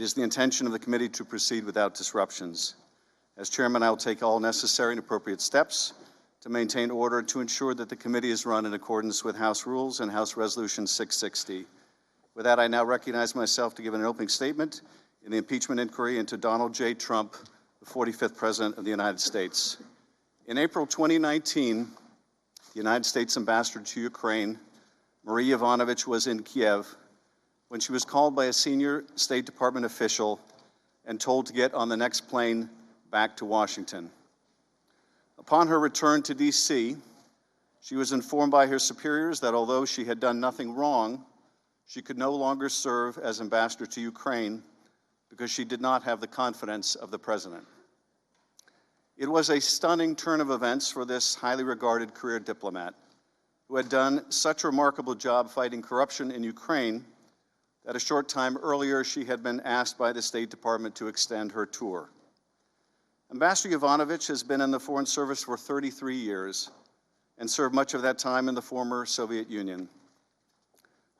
It is the intention of the committee to proceed without disruptions. As chairman, I will take all necessary and appropriate steps to maintain order and to ensure that the committee is run in accordance with House rules and House Resolution 660. With that, I now recognize myself to give an opening statement in the impeachment inquiry into Donald J. Trump, the 45th President of the United States. In April 2019, the United States ambassador to Ukraine, Marie Yovanovitch, was in Kiev when she was called by a senior State Department official and told to get on the next plane back to Washington. Upon her return to D.C., she was informed by her superiors that although she had done nothing wrong, she could no longer serve as ambassador to Ukraine because she did not have the confidence of the president. It was a stunning turn of events for this highly regarded career diplomat who had done such a remarkable job fighting corruption in Ukraine that a short time earlier she had been asked by the State Department to extend her tour. Ambassador Yovanovitch has been in the Foreign Service for 33 years and served much of that time in the former Soviet Union.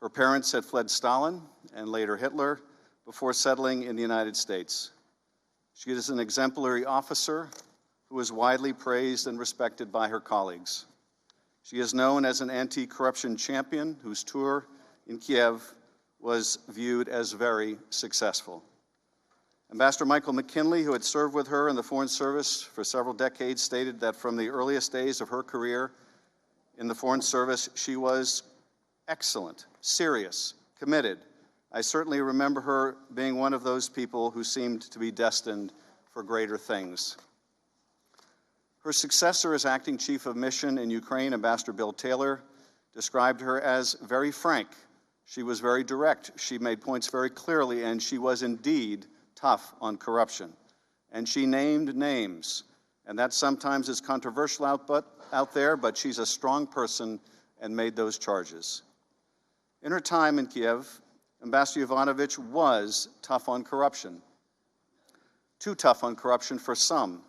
Her parents had fled Stalin and later Hitler before settling in the United States. She is an exemplary officer who is widely praised and respected by her colleagues. She is known as an anti-corruption champion whose tour in Kiev was viewed as very successful. Ambassador Michael McKinley, who had served with her in the Foreign Service for several decades, stated that from the earliest days of her career in the Foreign Service, she was excellent, serious, committed. I certainly remember her being one of those people who seemed to be destined for greater things. Her successor as acting chief of mission in Ukraine, Ambassador Bill Taylor, described her as very frank. She was very direct. She made points very clearly, and she was indeed tough on corruption. And she named names. And that sometimes is controversial out there, but she's a strong person and made those charges. In her time in Kiev, Ambassador Yovanovitch was tough on corruption. Too tough on corruption for some,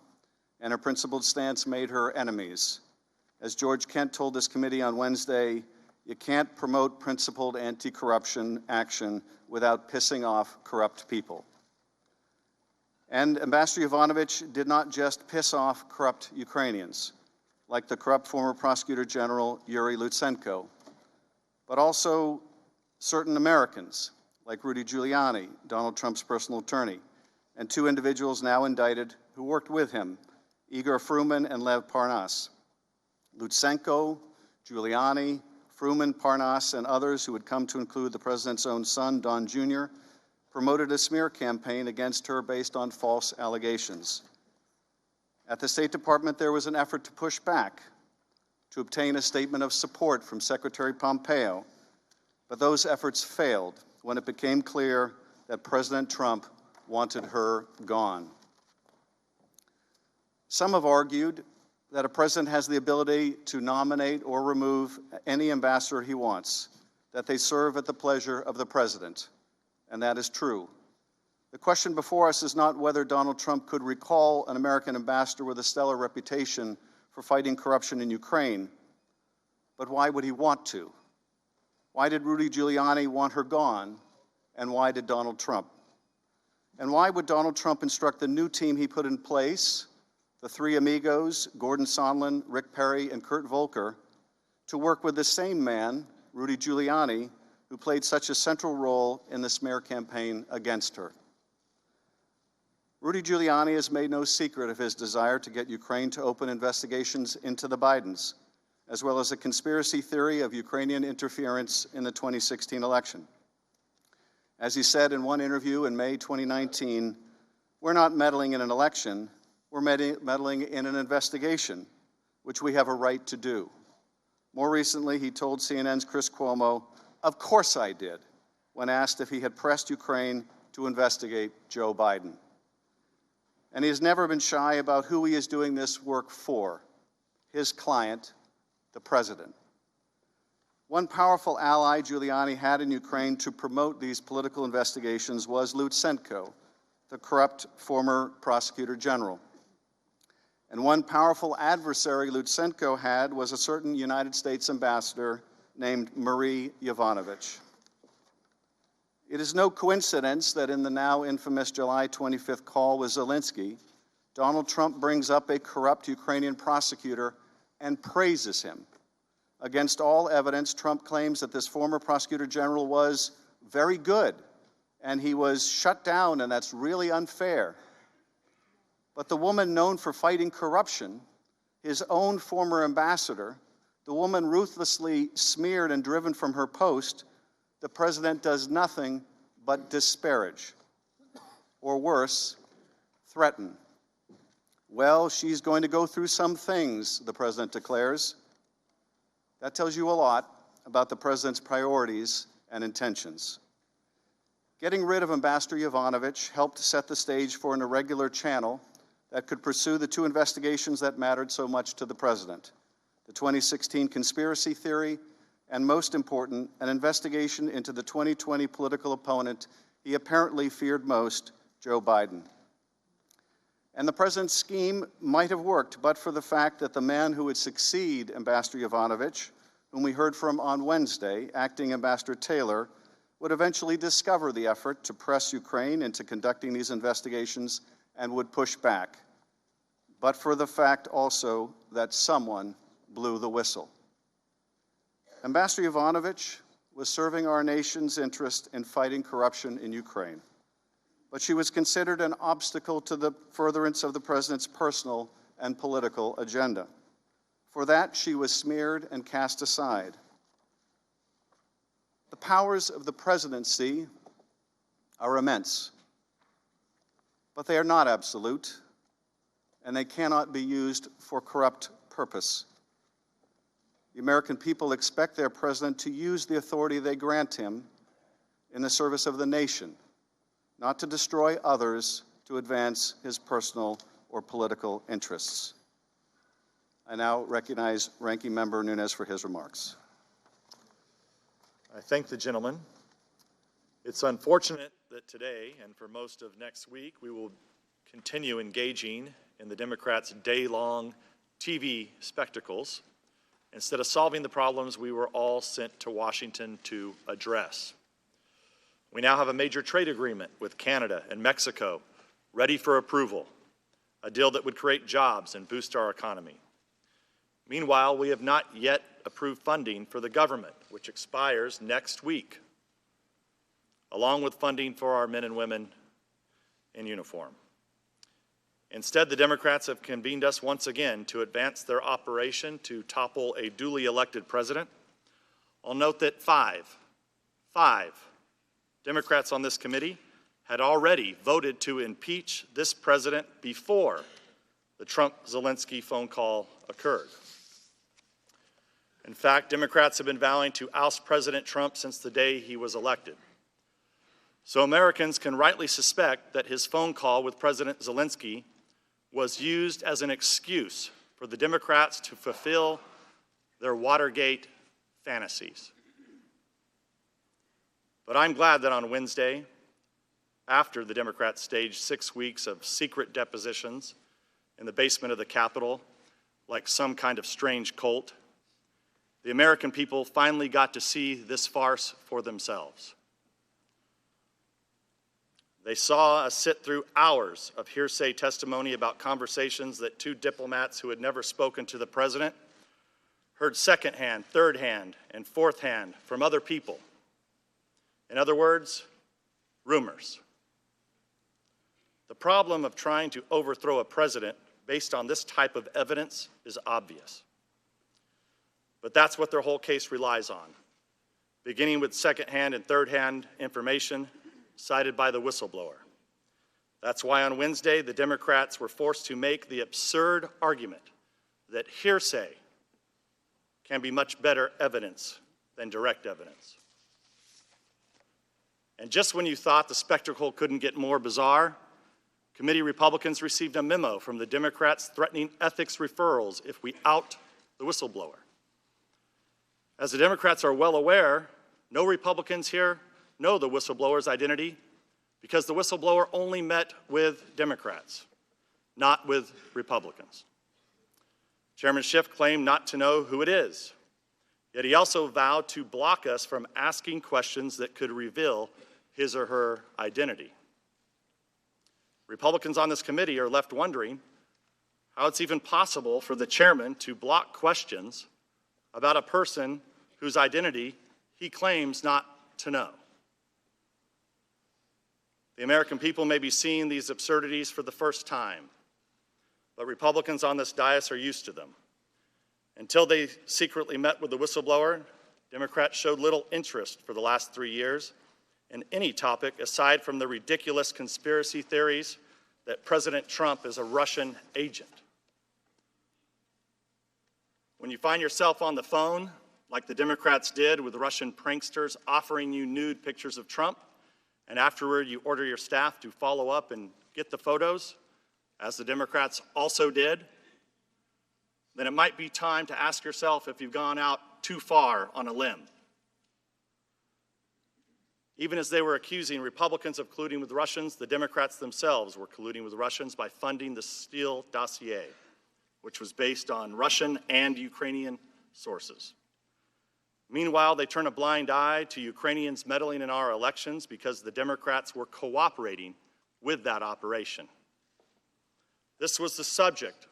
and her principled stance made her enemies. As George Kent told this committee on Wednesday, you can't promote principled anti-corruption action without pissing off corrupt people. And Ambassador Yovanovitch did not just piss off corrupt Ukrainians, like the corrupt former Prosecutor General Yuri Lutsenko, but also certain Americans, like Rudy Giuliani, Donald Trump's personal attorney, and two individuals now indicted who worked with him, Igor Fruman and Lev Parnas. Lutsenko, Giuliani, Fruman, Parnas, and others who had come to include the president's own son, Don Jr., promoted a smear campaign against her based on false allegations. At the State Department, there was an effort to push back, to obtain a statement of support from Secretary Pompeo, but those efforts failed when it became clear that President Trump wanted her gone. Some have argued that a president has the ability to nominate or remove any ambassador he wants, that they serve at the pleasure of the president. And that is true. The question before us is not whether Donald Trump could recall an American ambassador with a stellar reputation for fighting corruption in Ukraine, but why would he want to? Why did Rudy Giuliani want her gone, and why did Donald Trump? And why would Donald Trump instruct the new team he put in place, the three amigos, Gordon Sondland, Rick Perry, and Kurt Volker, to work with the same man, Rudy Giuliani, who played such a central role in the smear campaign against her? Rudy Giuliani has made no secret of his desire to get Ukraine to open investigations into the Bidens, as well as a conspiracy theory of Ukrainian interference in the 2016 election. As he said in one interview in May 2019, we're not meddling in an election, we're meddling in an investigation, which we have a right to do. More recently, he told CNN's Chris Cuomo, "Of course I did," when asked if he had pressed Ukraine to investigate Joe Biden. And he has never been shy about who he is doing this work for, his client, the president. One powerful ally Giuliani had in Ukraine to promote these political investigations was Lutsenko, the corrupt former prosecutor general. And one powerful adversary Lutsenko had was a certain United States ambassador named Marie Yovanovitch. It is no coincidence that in the now infamous July 25th call with Zelensky, Donald Trump brings up a corrupt Ukrainian prosecutor and praises him. Against all evidence, Trump claims that this former prosecutor general was very good and he was shut down, and that's really unfair. But the woman known for fighting corruption, his own former ambassador, the woman ruthlessly smeared and driven from her post, the president does nothing but disparage, or worse, threaten. Well, she's going to go through some things, the president declares. That tells you a lot about the president's priorities and intentions. Getting rid of Ambassador Yovanovitch helped set the stage for an irregular channel that could pursue the two investigations that mattered so much to the president: the 2016 conspiracy theory, and most important, an investigation into the 2020 political opponent he apparently feared most, Joe Biden. And the president's scheme might have worked, but for the fact that the man who would succeed Ambassador Yovanovitch, whom we heard from on Wednesday, Acting Ambassador Taylor, would eventually discover the effort to press Ukraine into conducting these investigations and would push back. But for the fact also that someone blew the whistle. Ambassador Yovanovitch was serving our nation's interest in fighting corruption in Ukraine, but she was considered an obstacle to the furtherance of the president's personal and political agenda. For that, she was smeared and cast aside. The powers of the presidency are immense, but they are not absolute, and they cannot be used for corrupt purpose. The American people expect their president to use the authority they grant him in the service of the nation, not to destroy others to advance his personal or political interests. I now recognize Ranking Member Nunes for his remarks. I thank the gentleman. It's unfortunate that today and for most of next week we will continue engaging in the Democrats' day-long TV spectacles instead of solving the problems we were all sent to Washington to address. We now have a major trade agreement with Canada and Mexico ready for approval, a deal that would create jobs and boost our economy. Meanwhile, we have not yet approved funding for the government, which expires next week, along with funding for our men and women in uniform. Instead, the Democrats have convened us once again to advance their operation to topple a duly elected president. I'll note that five Democrats on this committee had already voted to impeach this president before the Trump-Zelensky phone call occurred. In fact, Democrats have been vowing to oust President Trump since the day he was elected. So Americans can rightly suspect that his phone call with President Zelensky was used as an excuse for the Democrats to fulfill their Watergate fantasies. But I'm glad that on Wednesday, after the Democrats staged 6 weeks of secret depositions in the basement of the Capitol, like some kind of strange cult, the American people finally got to see this farce for themselves. They saw us sit through hours of hearsay testimony about conversations that two diplomats who had never spoken to the president heard secondhand, third-hand, and fourth-hand from other people. In other words, rumors. The problem of trying to overthrow a president based on this type of evidence is obvious. But that's what their whole case relies on, beginning with second-hand and third-hand information cited by the whistleblower. That's why on Wednesday, the Democrats were forced to make the absurd argument that hearsay can be much better evidence than direct evidence. And just when you thought the spectacle couldn't get more bizarre, committee Republicans received a memo from the Democrats threatening ethics referrals if we out the whistleblower. As the Democrats are well aware, no Republicans here know the whistleblower's identity because the whistleblower only met with Democrats, not with Republicans. Chairman Schiff claimed not to know who it is, yet he also vowed to block us from asking questions that could reveal his or her identity. Republicans on this committee are left wondering how it's even possible for the chairman to block questions about a person whose identity he claims not to know. The American people may be seeing these absurdities for the first time, but Republicans on this dais are used to them. Until they secretly met with the whistleblower, Democrats showed little interest for the last 3 years in any topic aside from the ridiculous conspiracy theories that President Trump is a Russian agent. When you find yourself on the phone, like the Democrats did with Russian pranksters offering you nude pictures of Trump, and afterward you order your staff to follow up and get the photos, as the Democrats also did, then it might be time to ask yourself if you've gone out too far on a limb. Even as they were accusing Republicans of colluding with Russians, the Democrats themselves were colluding with Russians by funding the Steele dossier, which was based on Russian and Ukrainian sources. Meanwhile, they turn a blind eye to Ukrainians meddling in our elections because the Democrats were cooperating with that operation. This was the subject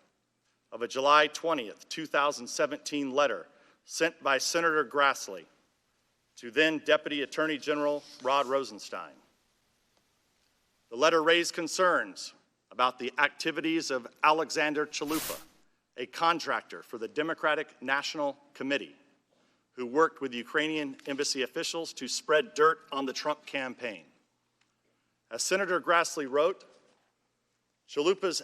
of a July 20th, 2017 letter sent by Senator Grassley to then Deputy Attorney General Rod Rosenstein. The letter raised concerns about the activities of Alexander Chalupa, a contractor for the Democratic National Committee, who worked with Ukrainian embassy officials to spread dirt on the Trump campaign. As Senator Grassley wrote, Chalupa's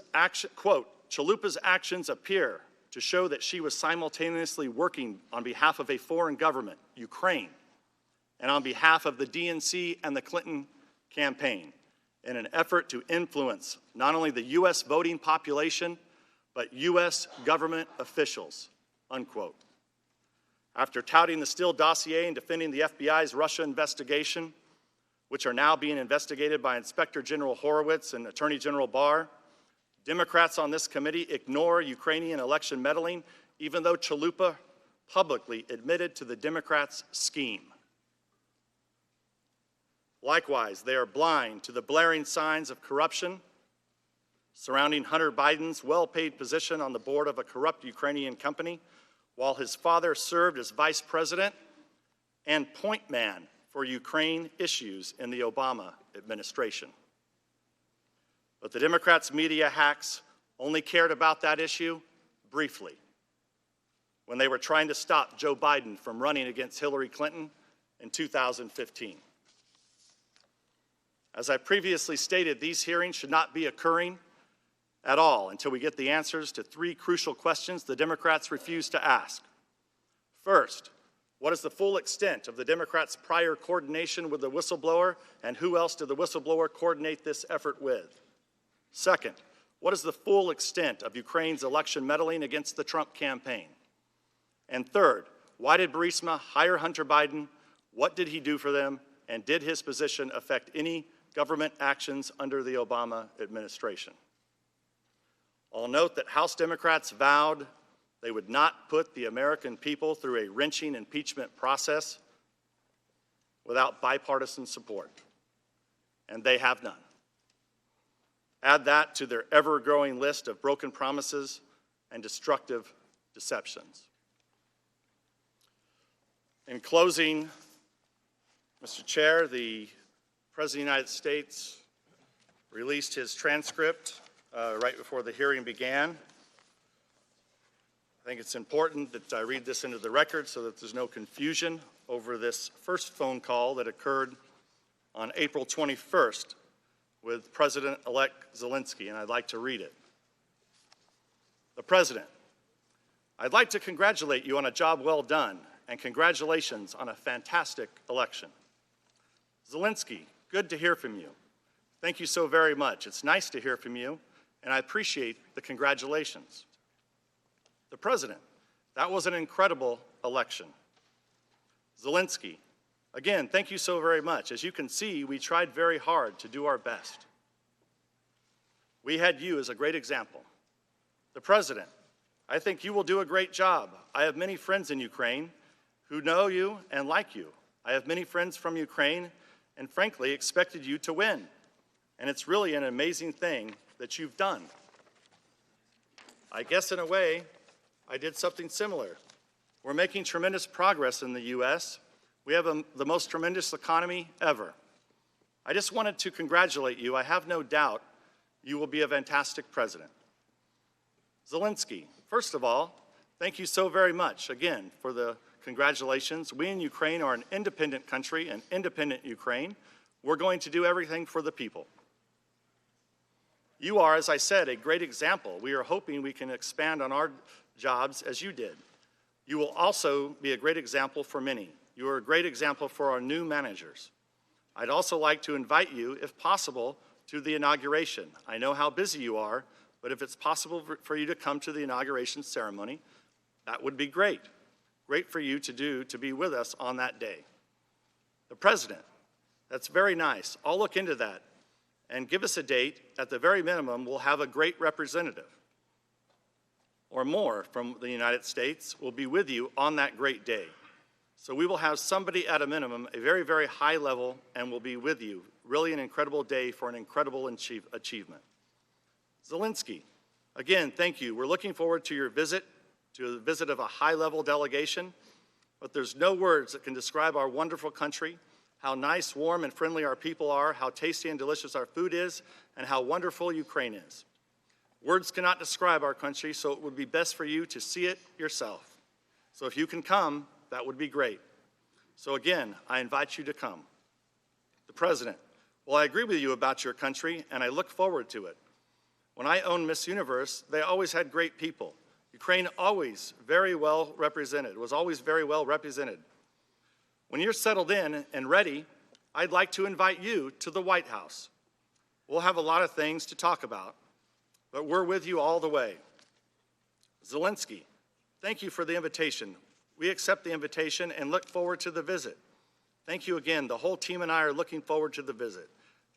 actions appear to show that she was simultaneously working on behalf of a foreign government, Ukraine, and on behalf of the DNC and the Clinton campaign in an effort to influence not only the U.S. voting population, but U.S. government officials, unquote. After touting the Steele dossier and defending the FBI's Russia investigation, which are now being investigated by Inspector General Horowitz and Attorney General Barr, Democrats on this committee ignore Ukrainian election meddling, even though Chalupa publicly admitted to the Democrats' scheme. Likewise, they are blind to the blaring signs of corruption surrounding Hunter Biden's well-paid position on the board of a corrupt Ukrainian company, while his father served as vice president and point man for Ukraine issues in the Obama administration. But the Democrats' media hacks only cared about that issue briefly, when they were trying to stop Joe Biden from running against Hillary Clinton in 2015. As I previously stated, these hearings should not be occurring at all until we get the answers to three crucial questions the Democrats refuse to ask. First, what is the full extent of the Democrats' prior coordination with the whistleblower, and who else did the whistleblower coordinate this effort with? Second, what is the full extent of Ukraine's election meddling against the Trump campaign? And third, why did Burisma hire Hunter Biden? What did he do for them? And did his position affect any government actions under the Obama administration? I'll note that House Democrats vowed they would not put the American people through a wrenching impeachment process without bipartisan support, and they have none. Add that to their ever-growing list of broken promises and destructive deceptions. In closing, Mr. Chair, the President of the United States released his transcript right before the hearing began. I think it's important that I read this into the record so that there's no confusion over this first phone call that occurred on April 21st with President-elect Zelensky, and I'd like to read it. The President, I'd like to congratulate you on a job well done, and congratulations on a fantastic election. Zelensky, good to hear from you. Thank you so very much. It's nice to hear from you, and I appreciate the congratulations. The President, that was an incredible election. Zelensky, again, thank you so very much. As you can see, we tried very hard to do our best. We had you as a great example. The President, I think you will do a great job. I have many friends in Ukraine who know you and like you. I have many friends from Ukraine, and frankly expected you to win. And it's really an amazing thing that you've done. I guess in a way, I did something similar. We're making tremendous progress in the U.S. We have the most tremendous economy ever. I just wanted to congratulate you. I have no doubt you will be a fantastic president. Zelensky, first of all, thank you so very much, again, for the congratulations. We in Ukraine are an independent country, an independent Ukraine. We're going to do everything for the people. You are, as I said, a great example. We are hoping we can expand on our jobs as you did. You will also be a great example for many. You are a great example for our new managers. I'd also like to invite you, if possible, to the inauguration. I know how busy you are, but if it's possible for you to come to the inauguration ceremony, that would be great. Great for you to be with us on that day. The president, that's very nice. I'll look into that and give us a date. At the very minimum, we'll have a great representative or more from the United States will be with you on that great day. So we will have somebody at a minimum, a very, very high level, and will be with you. Really an incredible day for an incredible achievement. Zelensky, again, thank you. We're looking forward to your visit, to the visit of a high-level delegation, but there's no words that can describe our wonderful country, how nice, warm, and friendly our people are, how tasty and delicious our food is, and how wonderful Ukraine is. Words cannot describe our country, so it would be best for you to see it yourself. So if you can come, that would be great. So again, I invite you to come. The President, well, I agree with you about your country, and I look forward to it. When I owned Miss Universe, they always had great people. Ukraine always very well represented, was always very well represented. When you're settled in and ready, I'd like to invite you to the White House. We'll have a lot of things to talk about, but we're with you all the way. Zelensky, thank you for the invitation. We accept the invitation and look forward to the visit. Thank you again. The whole team and I are looking forward to the visit.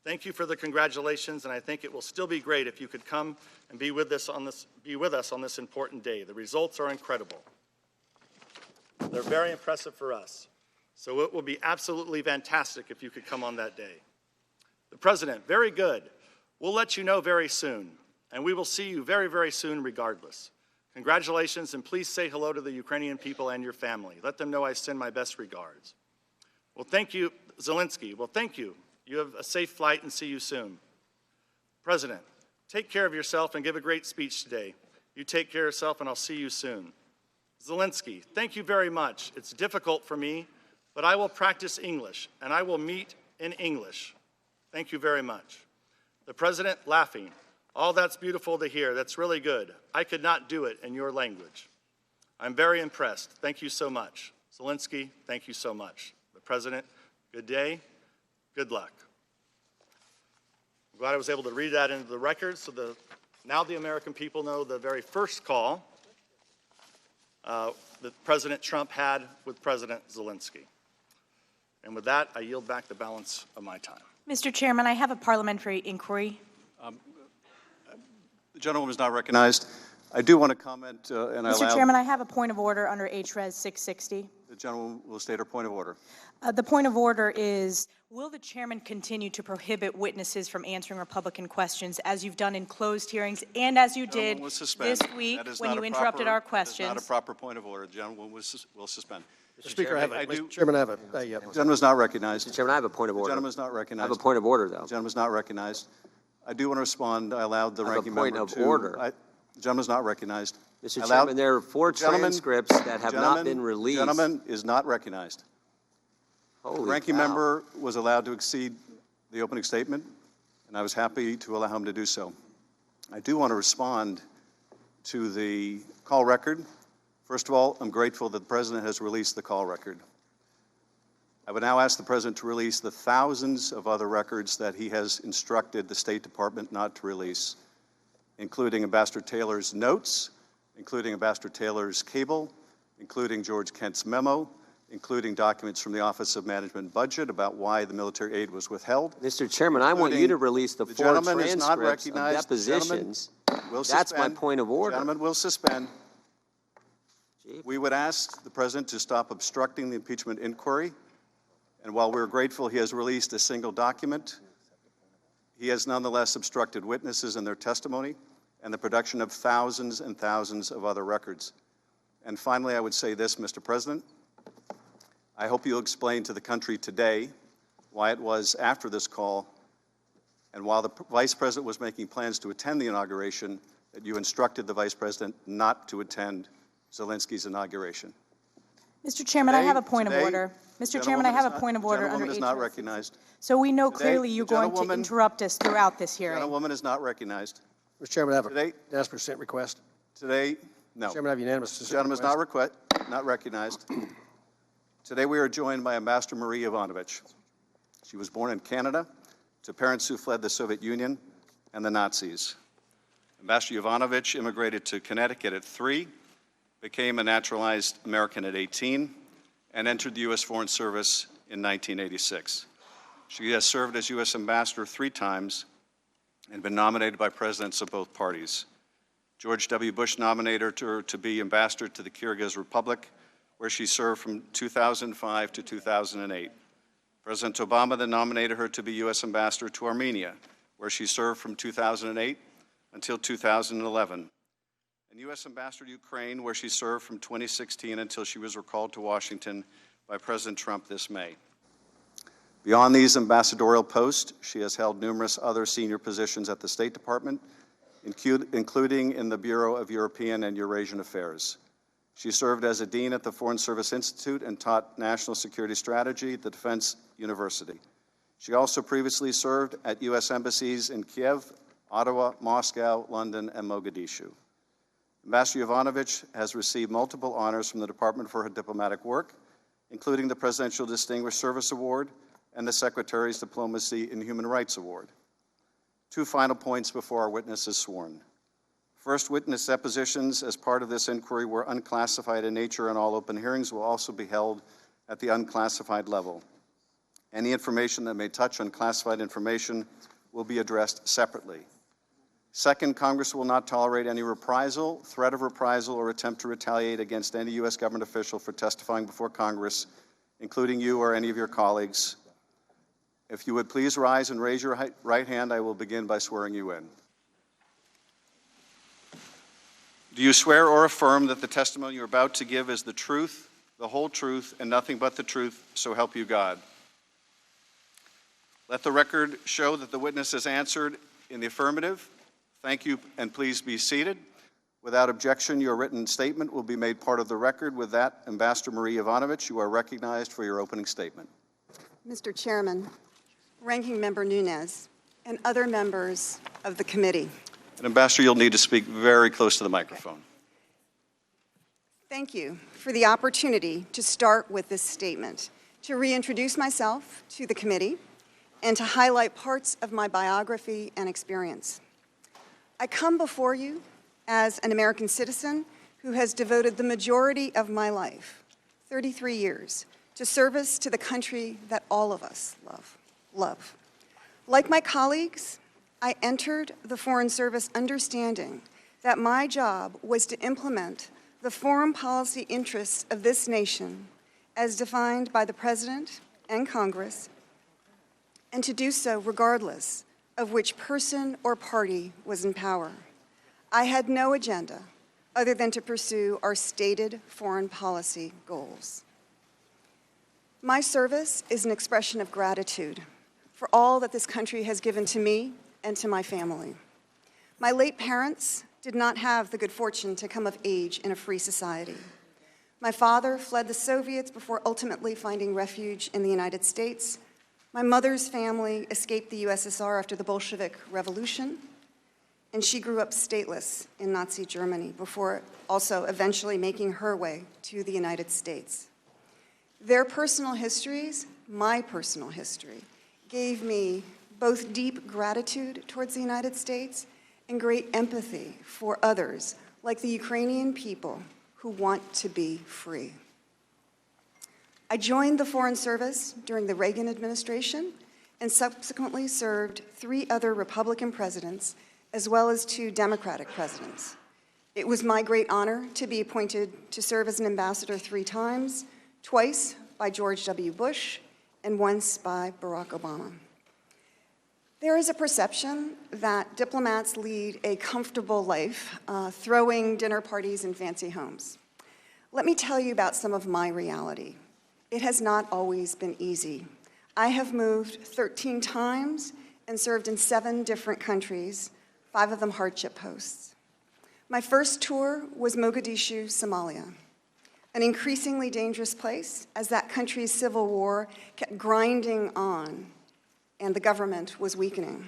Thank you for the congratulations, and I think it will still be great if you could come and be with us on this important day. The results are incredible. They're very impressive for us. So it will be absolutely fantastic if you could come on that day. The President, very good. We'll let you know very soon, and we will see you very, very soon regardless. Congratulations, and please say hello to the Ukrainian people and your family. Let them know I send my best regards. Well, thank you, Zelensky. Well, thank you. You have a safe flight and see you soon. President, take care of yourself and give a great speech today. You take care of yourself and I'll see you soon. Zelensky, thank you very much. It's difficult for me, but I will practice English and I will meet in English. Thank you very much. The President laughing. Oh, that's beautiful to hear. That's really good. I could not do it in your language. I'm very impressed. Thank you so much. Zelensky, thank you so much. The President, good day. Good luck. I'm glad I was able to read that into the record so now the American people know the very first call that President Trump had with President Zelensky. And with that, I yield back the balance of my time. Mr. Chairman, I have a parliamentary inquiry. The gentleman is not recognized. I do want to comment, and I allow... Mr. Chairman, I have a point of order under H-Res 660. The gentleman will state her point of order. The point of order is, will the chairman continue to prohibit witnesses from answering Republican questions as you've done in closed hearings and as you did this week when you interrupted our questions? That is not a proper point of order. The gentleman will suspend. Mr. Speaker, Mr. Chairman, I have a... The gentleman is not recognized. Mr. Chairman, I have a point of order. The gentleman is not recognized. I have a point of order, though. The gentleman is not recognized. I do want to respond. I allowed the ranking member to... I have a point of order. The gentleman is not recognized. Mr. Chairman, there are 4 transcripts that have not been released. The gentleman is not recognized. Holy The ranking cow. member was allowed to exceed the opening statement, and I was happy to allow him to do so. I do want to respond to the call record. First of all, I'm grateful that the President has released the call record. I would now ask the President to release the thousands of other records that he has instructed the State Department not to release, including Ambassador Taylor's notes, including Ambassador Taylor's cable, including George Kent's memo, including documents from the Office of Management and Budget about why the military aid was withheld. Mr. Chairman, I want you to release the 4 transcripts of depositions. That's my point of order. The gentleman will suspend. Chief. We would ask the President to stop obstructing the impeachment inquiry And while we're grateful he has released a single document, he has nonetheless obstructed witnesses in their testimony and the production of thousands and thousands of other records. And finally, I would say this, Mr. President. I hope you'll explain to the country today why it was after this call and while the Vice President was making plans to attend the inauguration that you instructed the Vice President not to attend Zelensky's inauguration. Mr. Chairman, I have a point of order. Mr. Chairman, I have a point of order under Gentlewoman is not recognized. So we know clearly you're going to interrupt us throughout this hearing. Gentlewoman is not recognized. Mr. Chairman, I have a Today- unanimous consent request. Today, no. Mr. Chairman, I have unanimous consent Gentleman is request. not recognized. Today we are joined by Ambassador Marie Yovanovitch. She was born in Canada to parents who fled the Soviet Union and the Nazis. Ambassador Yovanovitch immigrated to Connecticut at 3, became a naturalized American at 18, and entered the U.S. Foreign Service in 1986. She has served as U.S. Ambassador 3 times and been nominated by presidents of both parties. George W. Bush nominated her to be ambassador to the Kyrgyz Republic, where she served from 2005 to 2008. President Obama then nominated her to be U.S. ambassador to Armenia, where she served from 2008 until 2011. And U.S. ambassador to Ukraine, where she served from 2016 until she was recalled to Washington by President Trump this May. Beyond these ambassadorial posts, she has held numerous other senior positions at the State Department, including in the Bureau of European and Eurasian Affairs. She served as a dean at the Foreign Service Institute and taught national security strategy at the Defense University. She also previously served at U.S. embassies in Kiev, Ottawa, Moscow, London, and Mogadishu. Ambassador Yovanovitch has received multiple honors from the Department for her diplomatic work, including the Presidential Distinguished Service Award and the Secretary's Diplomacy and Human Rights Award. 2 final points before our witness is sworn. First, witness depositions as part of this inquiry were unclassified in nature, and all open hearings will also be held at the unclassified level. Any information that may touch on classified information will be addressed separately. Second, Congress will not tolerate any reprisal, threat of reprisal, or attempt to retaliate against any U.S. government official for testifying before Congress, including you or any of your colleagues. If you would please rise and raise your right hand, I will begin by swearing you in. Do you swear or affirm that the testimony you're about to give is the truth, the whole truth, and nothing but the truth, so help you God? Let the record show that the witness has answered in the affirmative. Thank you, and please be seated. Without objection, your written statement will be made part of the record. With that, Ambassador Marie Yovanovitch, you are recognized for your opening statement. Mr. Chairman, Ranking Member Nunes, and other members of the committee. And Ambassador, you'll need to speak very close to the microphone. Thank you for the opportunity to start with this statement, to reintroduce myself to the committee, and to highlight parts of my biography and experience. I come before you as an American citizen who has devoted the majority of my life, 33 years, to service to the country that all of us love. Like my colleagues, I entered the Foreign Service understanding that my job was to implement the foreign policy interests of this nation as defined by the President and Congress, and to do so regardless of which person or party was in power. I had no agenda other than to pursue our stated foreign policy goals. My service is an expression of gratitude for all that this country has given to me and to my family. My late parents did not have the good fortune to come of age in a free society. My father fled the Soviets before ultimately finding refuge in the United States. My mother's family escaped the USSR after the Bolshevik Revolution, and she grew up stateless in Nazi Germany before also eventually making her way to the United States. Their personal histories, my personal history, gave me both deep gratitude towards the United States and great empathy for others, like the Ukrainian people who want to be free. I joined the Foreign Service during the Reagan administration and subsequently served 3 other Republican presidents, as well as 2 Democratic presidents. It was my great honor to be appointed to serve as an ambassador 3 times, twice by George W. Bush and once by Barack Obama. There is a perception that diplomats lead a comfortable life, throwing dinner parties in fancy homes. Let me tell you about some of my reality. It has not always been easy. I have moved 13 times and served in 7 different countries, 5 of them hardship posts. My first tour was Mogadishu, Somalia, an increasingly dangerous place as that country's civil war kept grinding on and the government was weakening.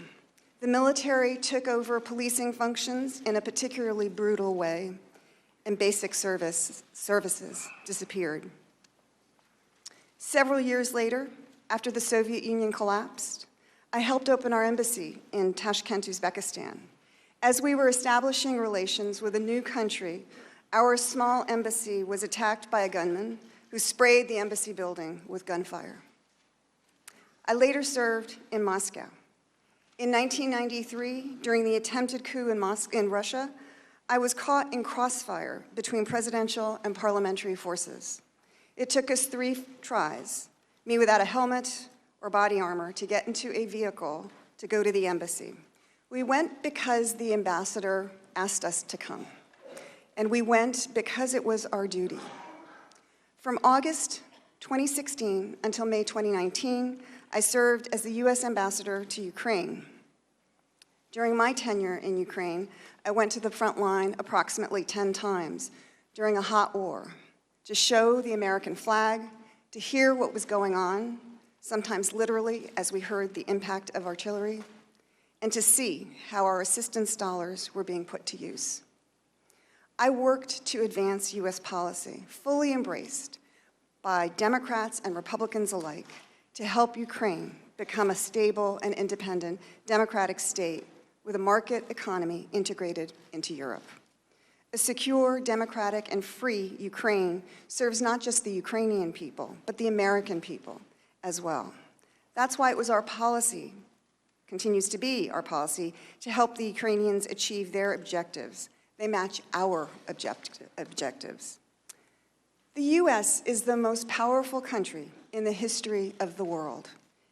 The military took over policing functions in a particularly brutal way, and basic services disappeared. Several years later, after the Soviet Union collapsed, I helped open our embassy in Tashkent, Uzbekistan. As we were establishing relations with a new country, our small embassy was attacked by a gunman who sprayed the embassy building with gunfire. I later served in Moscow. In 1993, during the attempted coup in Russia, I was caught in crossfire between presidential and parliamentary forces. It took us 3 tries, me without a helmet or body armor, to get into a vehicle to go to the embassy. We went because the ambassador asked us to come, and we went because it was our duty. From August 2016 until May 2019, I served as the US ambassador to Ukraine. During my tenure in Ukraine, I went to the front line approximately 10 times during a hot war to show the American flag, to hear what was going on, sometimes literally as we heard the impact of artillery, and to see how our assistance dollars were being put to use. I worked to advance US policy, fully embraced by Democrats and Republicans alike, to help Ukraine become a stable and independent democratic state with a market economy integrated into Europe. A secure, democratic, and free Ukraine serves not just the Ukrainian people, but the American people as well. That's why it was our policy, continues to be our policy, to help the Ukrainians achieve their objectives. They match our objectives. The US is the most powerful country in the history of the world,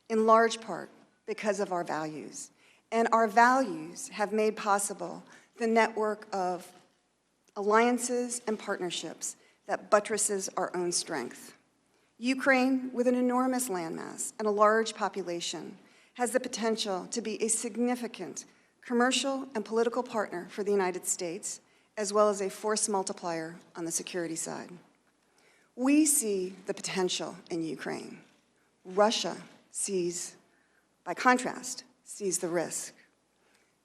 in large part because of our values. And our values have made possible the network of alliances and partnerships that buttresses our own strength. Ukraine, with an enormous landmass and a large population, has the potential to be a significant commercial and political partner for the United States, as well as a force multiplier on the security side. We see the potential in Ukraine. Russia sees, by contrast, sees the risk.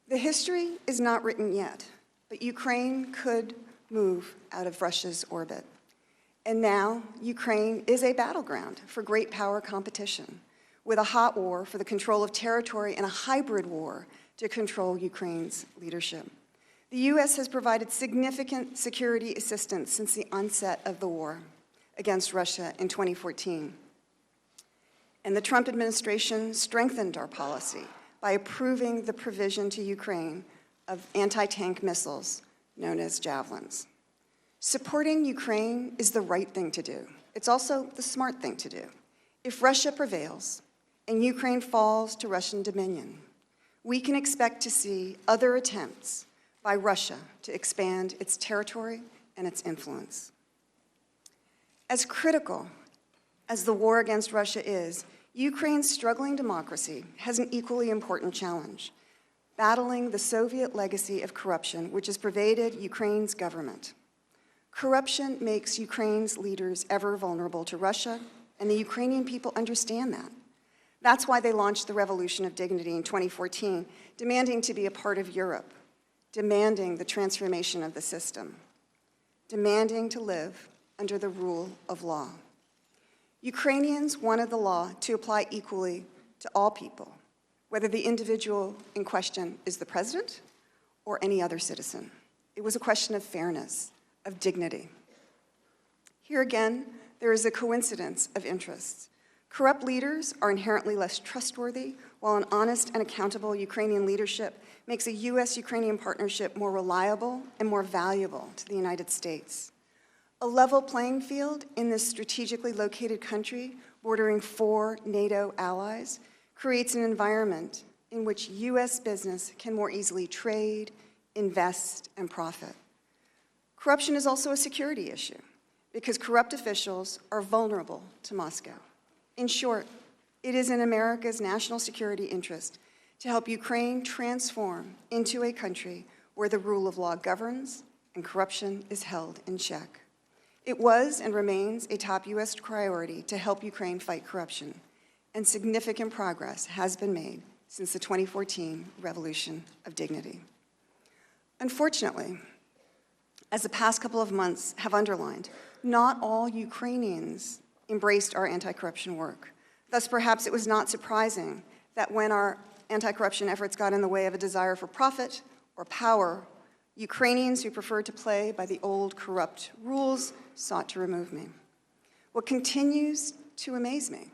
The history is not written yet, but Ukraine could move out of Russia's orbit. And now, Ukraine is a battleground for great power competition, with a hot war for the control of territory and a hybrid war to control Ukraine's leadership. The US has provided significant security assistance since the onset of the war against Russia in 2014. And the Trump administration strengthened our policy by approving the provision to Ukraine of anti-tank missiles known as Javelins. Supporting Ukraine is the right thing to do. It's also the smart thing to do. If Russia prevails and Ukraine falls to Russian dominion, we can expect to see other attempts by Russia to expand its territory and its influence. As critical as the war against Russia is, Ukraine's struggling democracy has an equally important challenge, battling the Soviet legacy of corruption which has pervaded Ukraine's government. Corruption makes Ukraine's leaders ever vulnerable to Russia, and the Ukrainian people understand that. That's why they launched the Revolution of Dignity in 2014, demanding to be a part of Europe, demanding the transformation of the system, demanding to live under the rule of law. Ukrainians wanted the law to apply equally to all people, whether the individual in question is the president or any other citizen. It was a question of fairness, of dignity. Here again, there is a coincidence of interests. Corrupt leaders are inherently less trustworthy, while an honest and accountable Ukrainian leadership makes a US-Ukrainian partnership more reliable and more valuable to the United States. A level playing field in this strategically located country bordering 4 NATO allies, creates an environment in which U.S. business can more easily trade, invest, and profit. Corruption is also a security issue because corrupt officials are vulnerable to Moscow. In short, it is in America's national security interest to help Ukraine transform into a country where the rule of law governs and corruption is held in check. It was and remains a top U.S. priority to help Ukraine fight corruption, and significant progress has been made since the 2014 Revolution of Dignity. Unfortunately, as the past couple of months have underlined, not all Ukrainians embraced our anti-corruption work. Thus, perhaps it was not surprising that when our anti-corruption efforts got in the way of a desire for profit or power, Ukrainians who preferred to play by the old corrupt rules sought to remove me. What continues to amaze me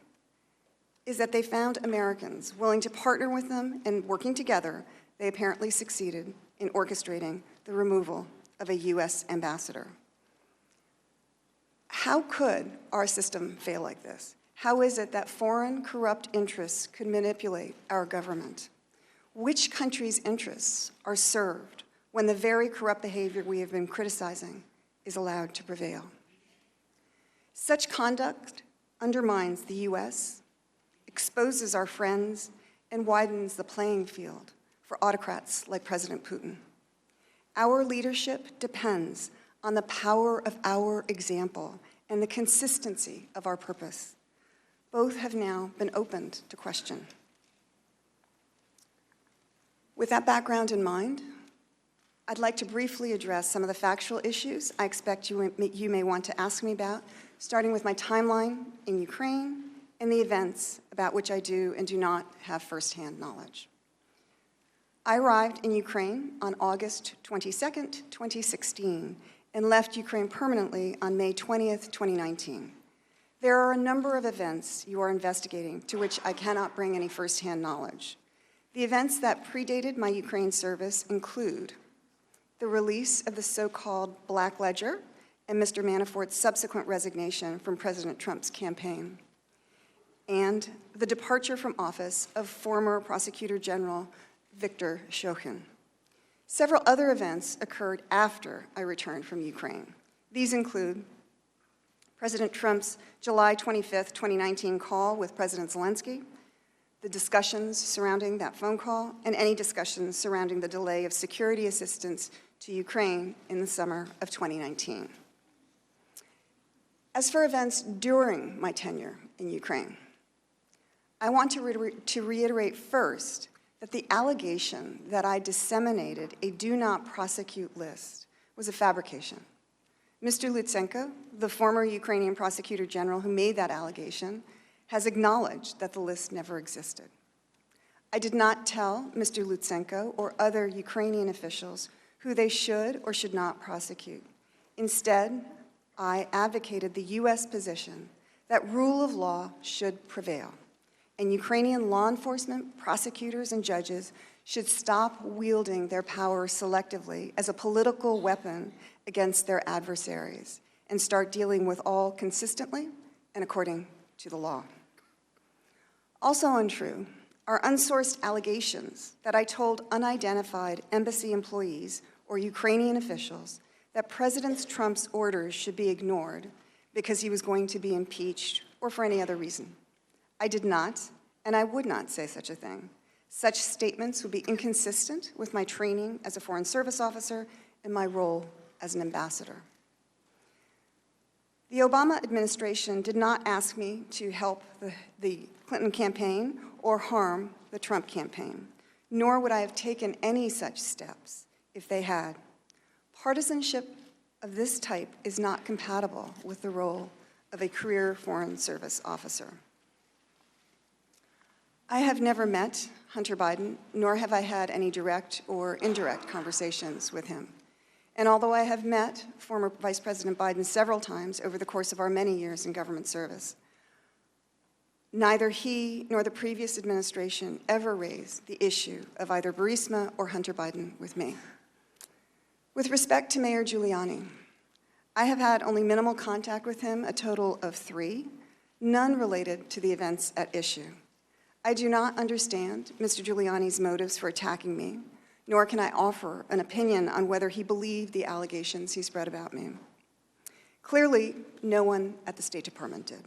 is that they found Americans willing to partner with them, and working together, they apparently succeeded in orchestrating the removal of a U.S. ambassador. How could our system fail like this? How is it that foreign corrupt interests could manipulate our government? Which country's interests are served when the very corrupt behavior we have been criticizing is allowed to prevail? Such conduct undermines the U.S., exposes our friends, and widens the playing field for autocrats like President Putin. Our leadership depends on the power of our example and the consistency of our purpose. Both have now been opened to question. With that background in mind, I'd like to briefly address some of the factual issues I expect you may want to ask me about, starting with my timeline in Ukraine and the events about which I do and do not have firsthand knowledge. I arrived in Ukraine on August 22nd, 2016, and left Ukraine permanently on May 20th, 2019. There are a number of events you are investigating to which I cannot bring any firsthand knowledge. The events that predated my Ukraine service include the release of the so-called Black Ledger and Mr. Manafort's subsequent resignation from President Trump's campaign, and the departure from office of former Prosecutor General Viktor Shokin. Several other events occurred after I returned from Ukraine. These include President Trump's July 25th, 2019 call with President Zelensky, the discussions surrounding that phone call, and any discussions surrounding the delay of security assistance to Ukraine in the summer of 2019. As for events during my tenure in Ukraine, I want to reiterate first that the allegation that I disseminated a do not prosecute list was a fabrication. Mr. Lutsenko, the former Ukrainian prosecutor general who made that allegation, has acknowledged that the list never existed. I did not tell Mr. Lutsenko or other Ukrainian officials who they should or should not prosecute. Instead, I advocated the U.S. position that rule of law should prevail, and Ukrainian law enforcement, prosecutors, and judges should stop wielding their power selectively as a political weapon against their adversaries and start dealing with all consistently and according to the law. Also untrue are unsourced allegations that I told unidentified embassy employees or Ukrainian officials that President Trump's orders should be ignored because he was going to be impeached or for any other reason. I did not, and I would not say such a thing. Such statements would be inconsistent with my training as a Foreign Service officer and my role as an ambassador. The Obama administration did not ask me to help the Clinton campaign or harm the Trump campaign, nor would I have taken any such steps if they had. Partisanship of this type is not compatible with the role of a career Foreign Service officer. I have never met Hunter Biden, nor have I had any direct or indirect conversations with him. And although I have met former Vice President Biden several times over the course of our many years in government service, neither he nor the previous administration ever raised the issue of either Burisma or Hunter Biden with me. With respect to Mayor Giuliani, I have had only minimal contact with him, a total of 3, none related to the events at issue. I do not understand Mr. Giuliani's motives for attacking me, nor can I offer an opinion on whether he believed the allegations he spread about me. Clearly, no one at the State Department did.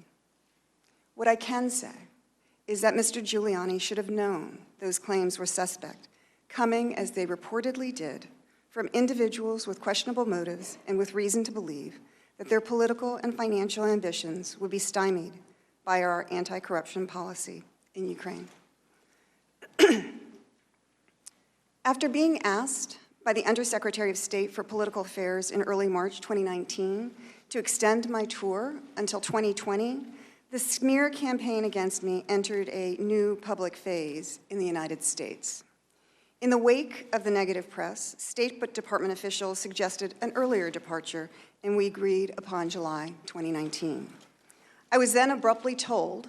What I can say is that Mr. Giuliani should have known those claims were suspect, coming as they reportedly did from individuals with questionable motives and with reason to believe that their political and financial ambitions would be stymied by our anti-corruption policy in Ukraine. After being asked by the Undersecretary of State for Political Affairs in early March 2019 to extend my tour until 2020, the smear campaign against me entered a new public phase in the United States. In the wake of the negative press, State Department officials suggested an earlier departure, and we agreed upon July 2019. I was then abruptly told,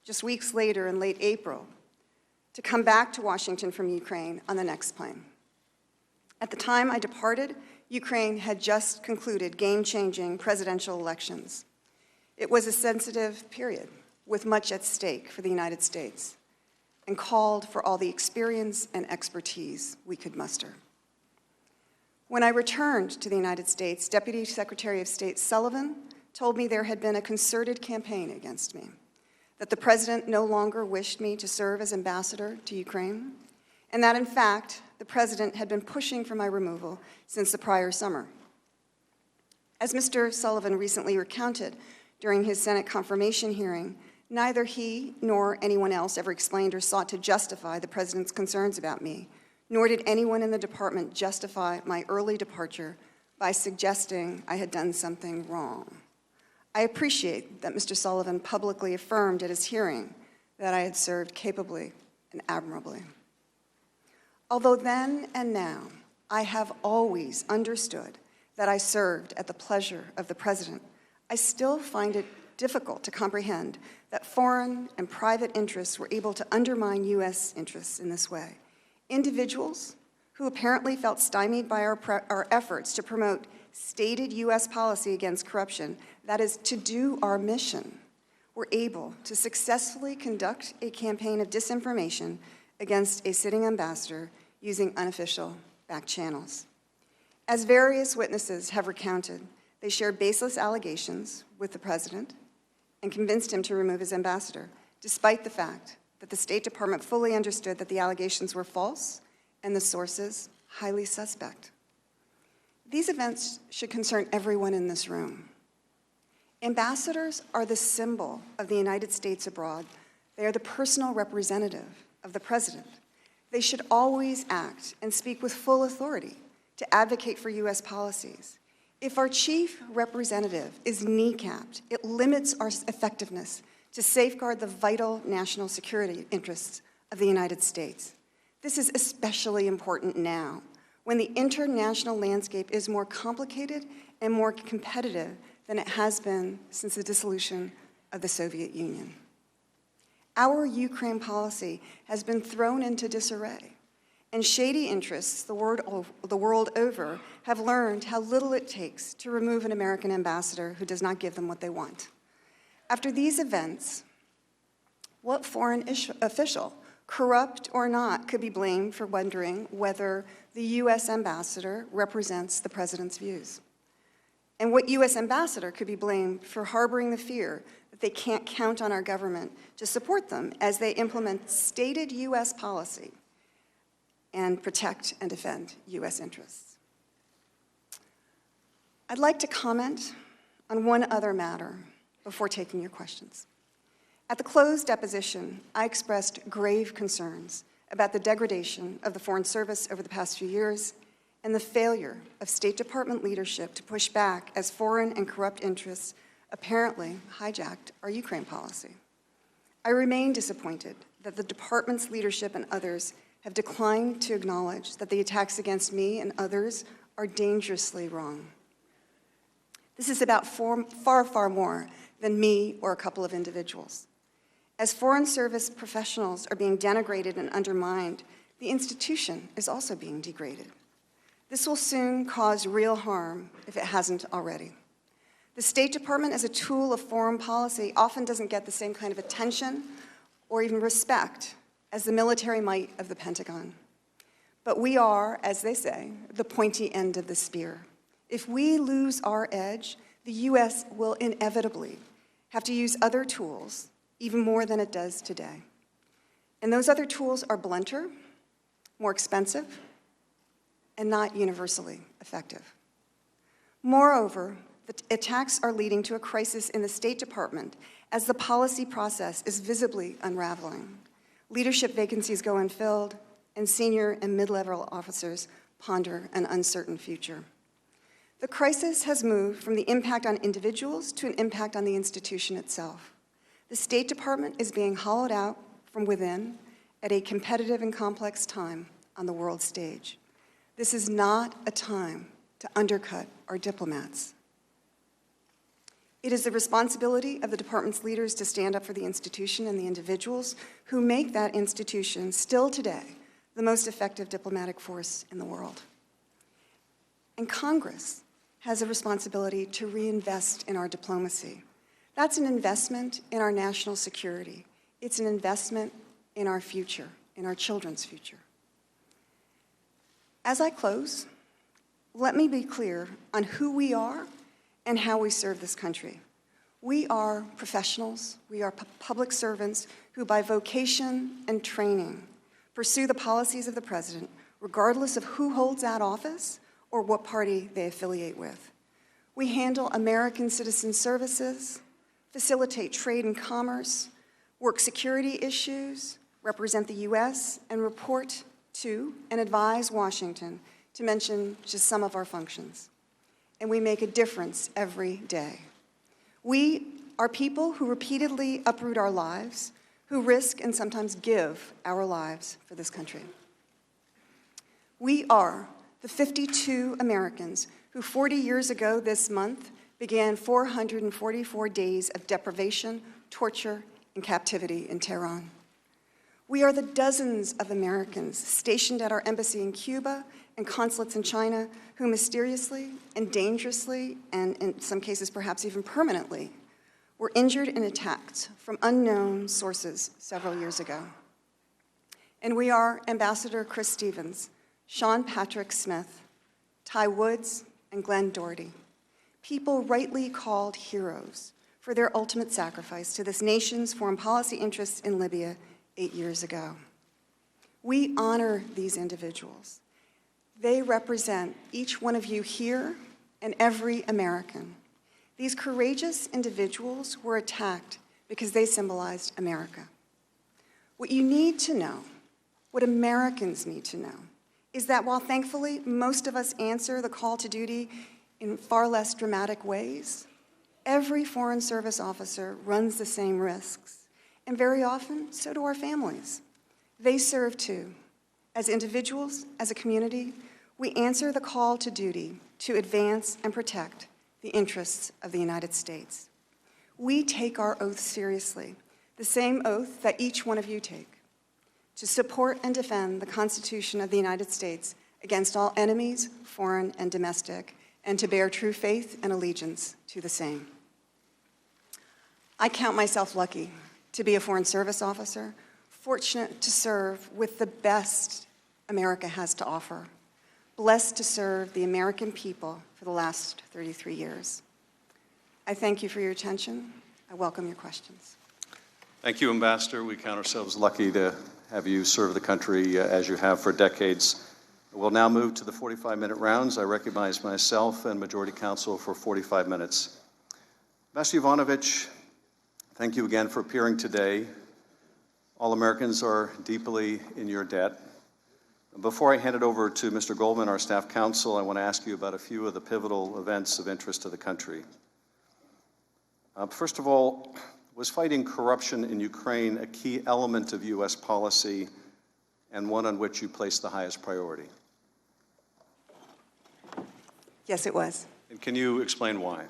just weeks later in late April, to come back to Washington from Ukraine on the next plane. At the time I departed, Ukraine had just concluded game-changing presidential elections. It was a sensitive period with much at stake for the United States and called for all the experience and expertise we could muster. When I returned to the United States, Deputy Secretary of State Sullivan told me there had been a concerted campaign against me, that the president no longer wished me to serve as ambassador to Ukraine, and that, in fact, the president had been pushing for my removal since the prior summer. As Mr. Sullivan recently recounted during his Senate confirmation hearing, neither he nor anyone else ever explained or sought to justify the president's concerns about me, nor did anyone in the department justify my early departure by suggesting I had done something wrong. I appreciate that Mr. Sullivan publicly affirmed at his hearing that I had served capably and admirably. Although then and now, I have always understood that I served at the pleasure of the president, I still find it difficult to comprehend that foreign and private interests were able to undermine U.S. interests in this way. Individuals who apparently felt stymied by our efforts to promote stated U.S. policy against corruption, that is, to do our mission, were able to successfully conduct a campaign of disinformation against a sitting ambassador using unofficial back channels. As various witnesses have recounted, they shared baseless allegations with the president and convinced him to remove his ambassador, despite the fact that the State Department fully understood that the allegations were false and the sources highly suspect. These events should concern everyone in this room. Ambassadors are the symbol of the United States abroad. They are the personal representative of the president. They should always act and speak with full authority to advocate for U.S. policies. If our chief representative is kneecapped, it limits our effectiveness to safeguard the vital national security interests of the United States. This is especially important now, when the international landscape is more complicated and more competitive than it has been since the dissolution of the Soviet Union. Our Ukraine policy has been thrown into disarray, and shady interests the world over have learned how little it takes to remove an American ambassador who does not give them what they want. After these events, what foreign official, corrupt or not, could be blamed for wondering whether the U.S. ambassador represents the president's views? And what U.S. ambassador could be blamed for harboring the fear that they can't count on our government to support them as they implement stated U.S. policy and protect and defend U.S. interests? I'd like to comment on one other matter before taking your questions. At the closed deposition, I expressed grave concerns about the degradation of the Foreign Service over the past few years and the failure of State Department leadership to push back as foreign and corrupt interests apparently hijacked our Ukraine policy. I remain disappointed that the department's leadership and others have declined to acknowledge that the attacks against me and others are dangerously wrong. This is about far, far more than me or a couple of individuals. As Foreign Service professionals are being denigrated and undermined, the institution is also being degraded. This will soon cause real harm if it hasn't already. The State Department as a tool of foreign policy often doesn't get the same kind of attention or even respect as the military might of the Pentagon. But we are, as they say, the pointy end of the spear. If we lose our edge, the U.S. will inevitably have to use other tools, even more than it does today. And those other tools are blunter, more expensive, and not universally effective. Moreover, the attacks are leading to a crisis in the State Department as the policy process is visibly unraveling. Leadership vacancies go unfilled, and senior and mid-level officers ponder an uncertain future. The crisis has moved from the impact on individuals to an impact on the institution itself. The State Department is being hollowed out from within at a competitive and complex time on the world stage. This is not a time to undercut our diplomats. It is the responsibility of the department's leaders to stand up for the institution and the individuals who make that institution, still today, the most effective diplomatic force in the world. And Congress has a responsibility to reinvest in our diplomacy. That's an investment in our national security. It's an investment in our future, in our children's future. As I close, let me be clear on who we are and how we serve this country. We are professionals, we are public servants who by vocation and training pursue the policies of the president, regardless of who holds that office or what party they affiliate with. We handle American citizen services, facilitate trade and commerce, work security issues, represent the U.S., and report to and advise Washington, to mention just some of our functions. And we make a difference every day. We are people who repeatedly uproot our lives, who risk and sometimes give our lives for this country. We are the 52 Americans who 40 years ago this month began 444 days of deprivation, torture, and captivity in Tehran. We are the dozens of Americans stationed at our embassy in Cuba and consulates in China who mysteriously and dangerously, and in some cases perhaps even permanently, were injured and attacked from unknown sources several years ago. And we are Ambassador Chris Stevens, Sean Patrick Smith, Ty Woods, and Glenn Doherty, people rightly called heroes for their ultimate sacrifice to this nation's foreign policy interests in Libya 8 years ago. We honor these individuals. They represent each one of you here and every American. These courageous individuals were attacked because they symbolized America. What you need to know, what Americans need to know, is that while thankfully most of us answer the call to duty in far less dramatic ways, every Foreign Service officer runs the same risks, and very often, so do our families. They serve too. As individuals, as a community, we answer the call to duty to advance and protect the interests of the United States. We take our oath seriously, the same oath that each one of you take, to support and defend the Constitution of the United States against all enemies, foreign and domestic, and to bear true faith and allegiance to the same. I count myself lucky to be a Foreign Service officer, fortunate to serve with the best America has to offer, blessed to serve the American people for the last 33 years. I thank you for your attention. I welcome your questions. Thank you, Ambassador. We count ourselves lucky to have you serve the country as you have for decades. We'll now move to the 45-minute rounds. I recognize myself and Majority Counsel for 45 minutes. Ambassador Yovanovitch, thank you again for appearing today. All Americans are deeply in your debt. Before I hand it over to Mr. Goldman, our staff counsel, I want to ask you about a few of the pivotal events of interest to the country. First of all, was fighting corruption in Ukraine a key element of U.S. policy and one on which you placed the highest priority? Yes, it was. And can you explain why?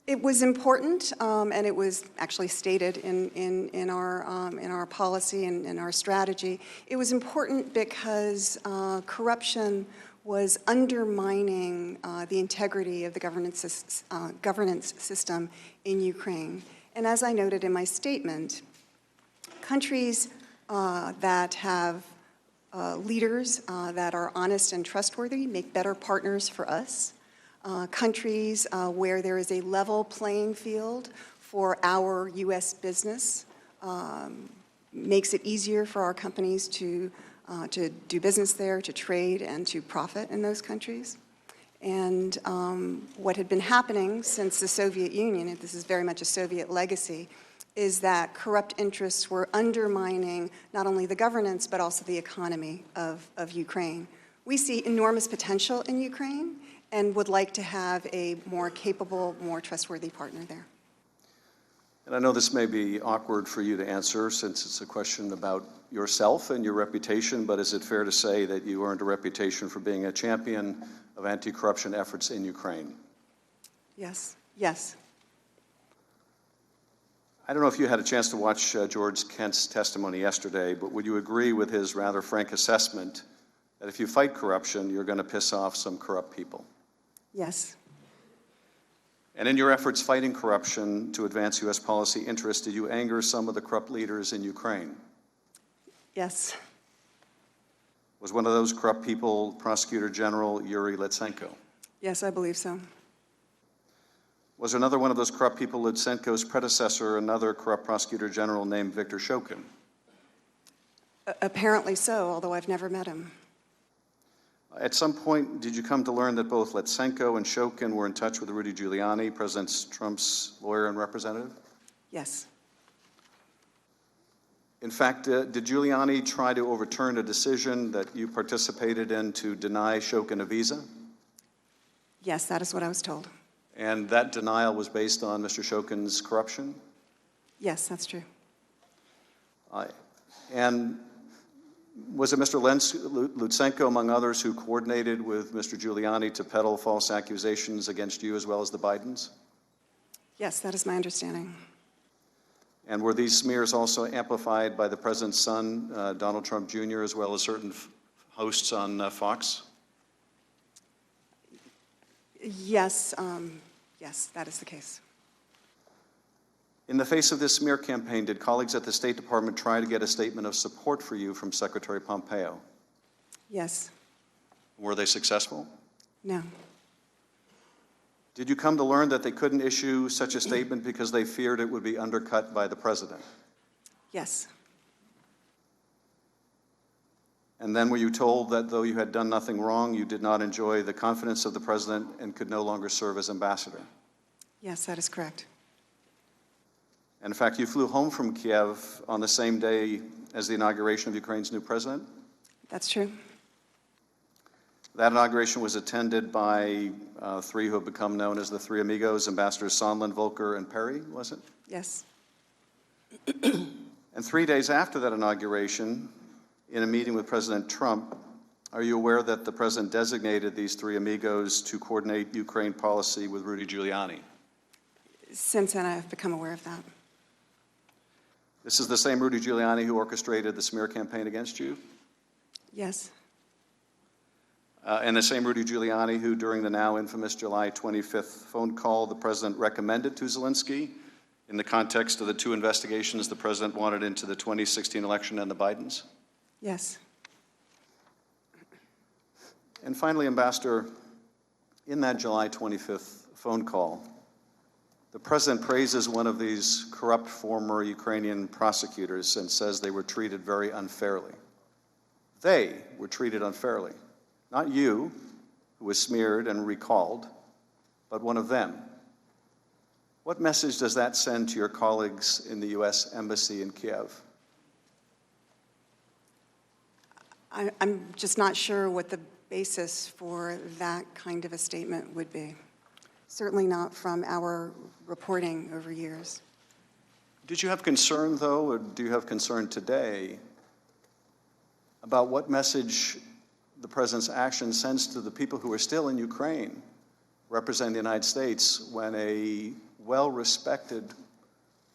It was important, and it was actually stated in our policy and in our strategy. It was important because corruption was undermining the integrity of the governance system in Ukraine. And as I noted in my statement, countries that have leaders that are honest and trustworthy make better partners for us. Countries where there is a level playing field for our U.S. business makes it easier for our companies to do business there, to trade, and to profit in those countries. And what had been happening since the Soviet Union, and this is very much a Soviet legacy, is that corrupt interests were undermining not only the governance but also the economy of Ukraine. We see enormous potential in Ukraine and would like to have a more capable, more trustworthy partner there. And I know this may be awkward for you to answer since it's a question about yourself and your reputation, but is it fair to say that you earned a reputation for being a champion of anti-corruption efforts in Ukraine? Yes, yes. I don't know if you had a chance to watch George Kent's testimony yesterday, but would you agree with his rather frank assessment that if you fight corruption, you're going to piss off some corrupt people? Yes. And in your efforts fighting corruption to advance U.S. policy interests, did you anger some of the corrupt leaders in Ukraine? Yes. Was one of those corrupt people Prosecutor General Yuri Lutsenko? Yes, I believe so. Was another one of those corrupt people Lutsenko's predecessor, another corrupt prosecutor general named Viktor Shokin? Apparently so, although I've never met him. At some point, did you come to learn that both Lutsenko and Shokin were in touch with Rudy Giuliani, President Trump's lawyer and representative? Yes. In fact, did Giuliani try to overturn a decision that you participated in to deny Shokin a visa? Yes, that is what I was told. And that denial was based on Mr. Shokin's corruption? Yes, that's true. And was it Mr. Lutsenko, among others, who coordinated with Mr. Giuliani to peddle false accusations against you as well as the Bidens? Yes, that is my understanding. And were these smears also amplified by the president's son, Donald Trump Jr., as well as certain hosts on Fox? Yes, yes, that is the case. In the face of this smear campaign, did colleagues at the State Department try to get a statement of support for you from Secretary Pompeo? Yes. Were they successful? No. Did you come to learn that they couldn't issue such a statement because they feared it would be undercut by the president? Yes. And then were you told that though you had done nothing wrong, you did not enjoy the confidence of the president and could no longer serve as ambassador? Yes, that is correct. And in fact, you flew home from Kiev on the same day as the inauguration of Ukraine's new president? That's true. That inauguration was attended by three who have become known as the Three Amigos, Ambassadors Sondland, Volker, and Perry, was it? Yes. And 3 days after that inauguration, in a meeting with President Trump, are you aware that the president designated these Three Amigos to coordinate Ukraine policy with Rudy Giuliani? Since then, I have become aware of that. This is the same Rudy Giuliani who orchestrated the smear campaign against you? Yes. And the same Rudy Giuliani who, during the now infamous July 25th phone call, the president recommended to Zelensky in the context of the two investigations the president wanted into the 2016 election and the Bidens? Yes. And finally, Ambassador, in that July 25th phone call, the president praises one of these corrupt former Ukrainian prosecutors and says they were treated very unfairly. They were treated unfairly. Not you, who was smeared and recalled, but one of them. What message does that send to your colleagues in the U.S. Embassy in Kiev? I'm just not sure what the basis for that kind of a statement would be. Certainly not from our reporting over years. Did you have concern, though, or do you have concern today about what message the president's action sends to the people who are still in Ukraine representing the United States when a well-respected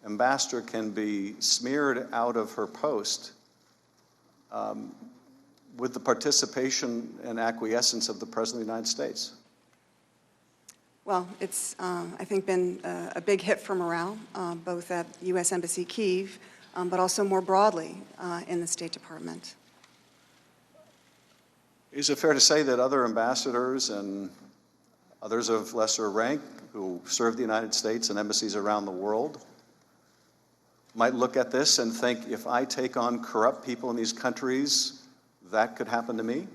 ambassador can be smeared out of her post with the participation and acquiescence of the President of the United States? Well, it's, I think, been a big hit for morale, both at the U.S. Embassy Kyiv, but also more broadly in the State Department. Is it fair to say that other ambassadors and others of lesser rank who serve the United States and embassies around the world might look at this and think, if I take on corrupt people in these countries, that could happen to me?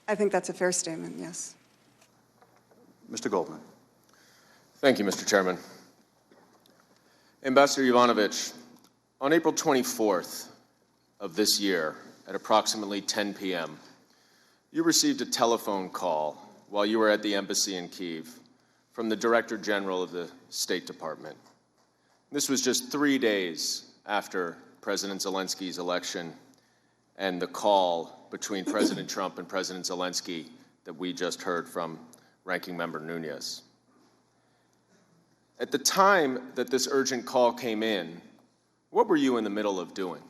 I think that's a fair statement, yes. Mr. Goldman. Thank you, Mr. Chairman. Ambassador Yovanovitch, on April 24th of this year, at approximately 10 p.m., you received a telephone call while you were at the embassy in Kyiv from the Director General of the State Department. This was just 3 days after President Zelensky's election and the call between President Trump and President Zelensky that we just heard from Ranking Member Nunes. At the time that this urgent call came in, what were you in the middle of doing?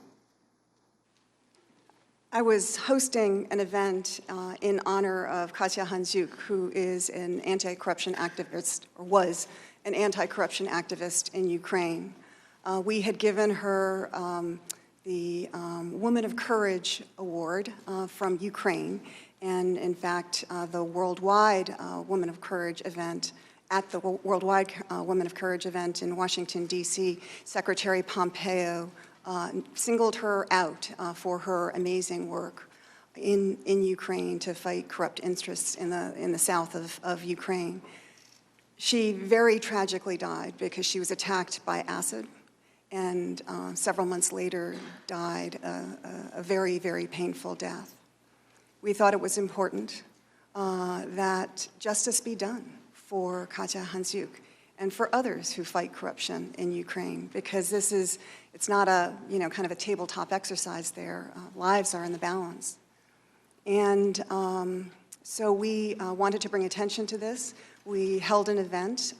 I was hosting an event in honor of Katya Handzyuk, who is an anti-corruption activist, or was an anti-corruption activist in Ukraine. We had given her the Woman of Courage Award from Ukraine, and in fact, the worldwide Woman of Courage event, at the worldwide Women of Courage event in Washington, D.C., Secretary Pompeo singled her out for her amazing work in Ukraine to fight corrupt interests in the south of Ukraine. She very tragically died because she was attacked by acid, and several months later died a very, very painful death. We thought it was important that justice be done for Katya Handzyuk and for others who fight corruption in Ukraine, because it's not a, kind of a tabletop exercise there. Lives are in the balance. And so we wanted to bring attention to this. We held an event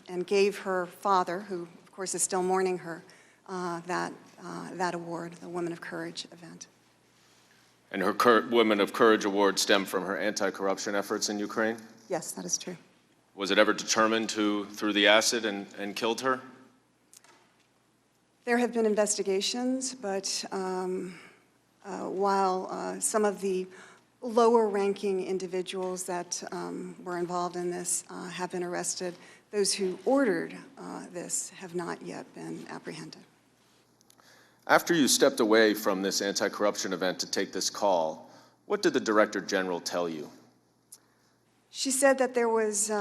and gave her father, who of course is still mourning her, that award, the Women of Courage event. And her Women of Courage Award stemmed from her anti-corruption efforts in Ukraine? Yes, that is true. Was it ever determined who threw the acid and killed her? There have been investigations, but while some of the lower-ranking individuals that were involved in this have been arrested, those who ordered this have not yet been apprehended. After you stepped away from this anti-corruption event to take this call, what did the Director General tell you? She said that there was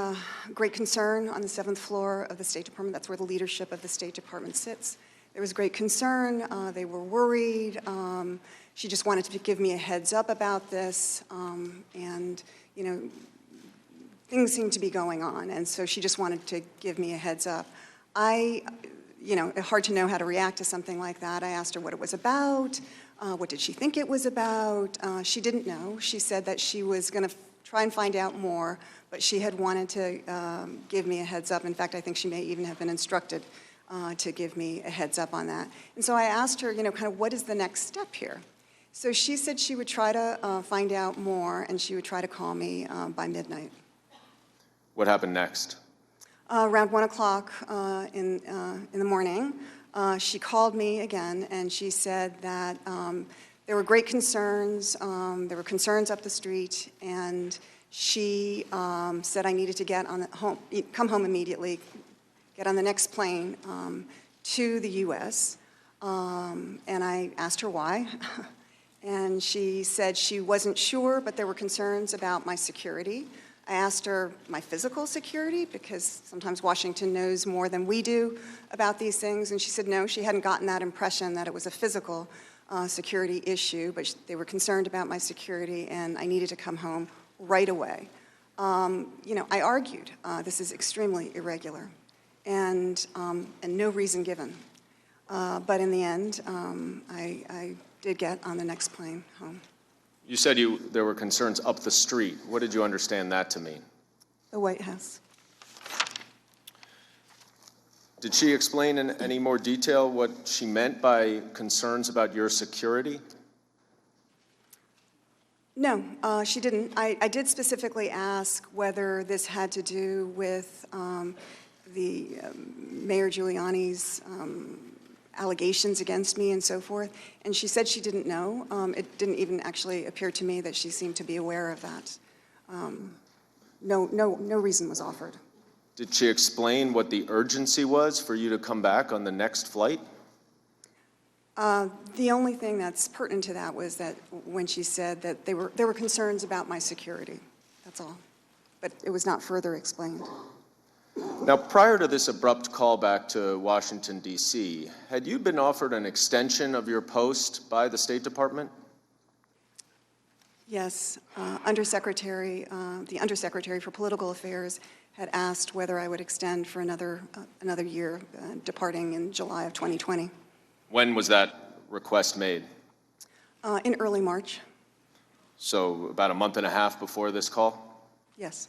great concern on the 7th floor of the State Department. That's where the leadership of the State Department sits. There was great concern. They were worried. She just wanted to give me a heads up about this. And, things seemed to be going on. And so she just wanted to give me a heads up. Hard to know how to react to something like that. I asked her what it was about. What did she think it was about? She didn't know. She said that she was going to try and find out more, but she had wanted to give me a heads up. In fact, I think she may even have been instructed to give me a heads up on that. And so I asked her, kind of what is the next step here? So she said she would try to find out more, and she would try to call me by midnight. What happened next? Around 1 o'clock in the morning, she called me again, and she said that there were great concerns. There were concerns up the street, and she said I needed to come home immediately, get on the next plane to the U.S. And I asked her why, and she said she wasn't sure, but there were concerns about my security. I asked her my physical security, because sometimes Washington knows more than we do about these things, and she said no, she hadn't gotten that impression that it was a physical security issue, but they were concerned about my security, and I needed to come home right away. I argued this is extremely irregular, and no reason given. But in the end, I did get on the next plane home. You said there were concerns up the street. What did you understand that to mean? The White House. Did she explain in any more detail what she meant by concerns about your security? No, she didn't. I did specifically ask whether this had to do with Mayor Giuliani's allegations against me and so forth, and she said she didn't know. It didn't even actually appear to me that she seemed to be aware of that. No reason was offered. Did she explain what the urgency was for you to come back on the next flight? The only thing that's pertinent to that was that when she said that there were concerns about my security. That's all. But it was not further explained. Now, prior to this abrupt callback to Washington, D.C., had you been offered an extension of your post by the State Department? Yes, the Undersecretary for Political Affairs had asked whether I would extend for another year, departing in July of 2020. When was that request made? In early March. So about a month and a half before this call? Yes.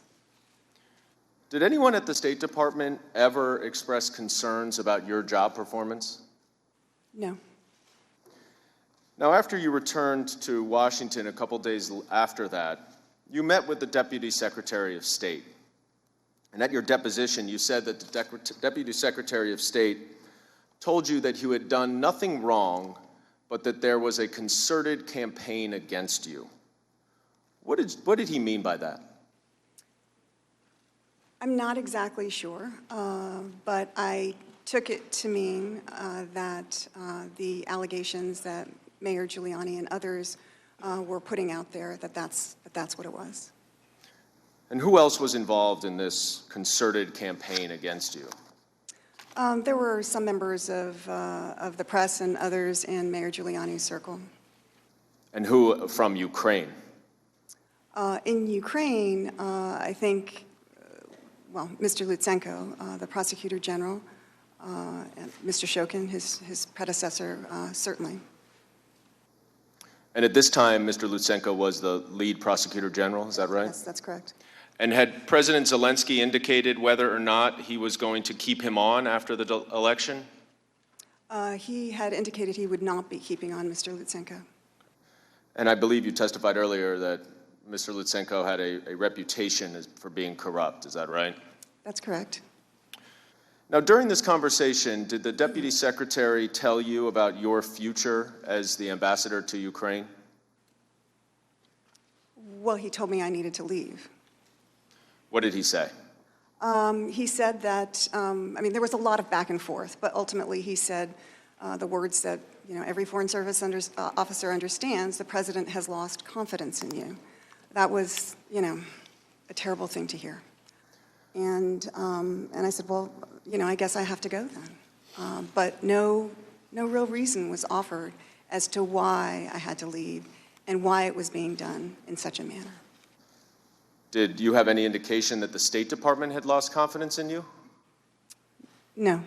Did anyone at the State Department ever express concerns about your job performance? No. Now, after you returned to Washington a couple days after that, you met with the Deputy Secretary of State. And at your deposition, you said that the Deputy Secretary of State told you that you had done nothing wrong, but that there was a concerted campaign against you. What did he mean by that? I'm not exactly sure, but I took it to mean that the allegations that Mayor Giuliani and others were putting out there, that's what it was. And who else was involved in this concerted campaign against you? There were some members of the press and others in Mayor Giuliani's circle. And who from Ukraine? In Ukraine, I think, well, Mr. Lutsenko, the prosecutor general, and Mr. Shokin, his predecessor, certainly. And at this time, Mr. Lutsenko was the lead prosecutor general, is that right? Yes, that's correct. And had President Zelensky indicated whether or not he was going to keep him on after the election? He had indicated he would not be keeping on Mr. Lutsenko. And I believe you testified earlier that Mr. Lutsenko had a reputation for being corrupt, is that right? That's correct. Now, during this conversation, did the Deputy Secretary tell you about your future as the ambassador to Ukraine? Well, he told me I needed to leave. What did he say? He said that, I mean, there was a lot of back and forth, but ultimately he said the words that, you know, every Foreign Service officer understands: the president has lost confidence in you. That was, you know, a terrible thing to hear. And I said, well, you know, I guess I have to go then. But no real reason was offered as to why I had to leave and why it was being done in such a manner. Did you have any indication that the State Department had lost confidence in you? No.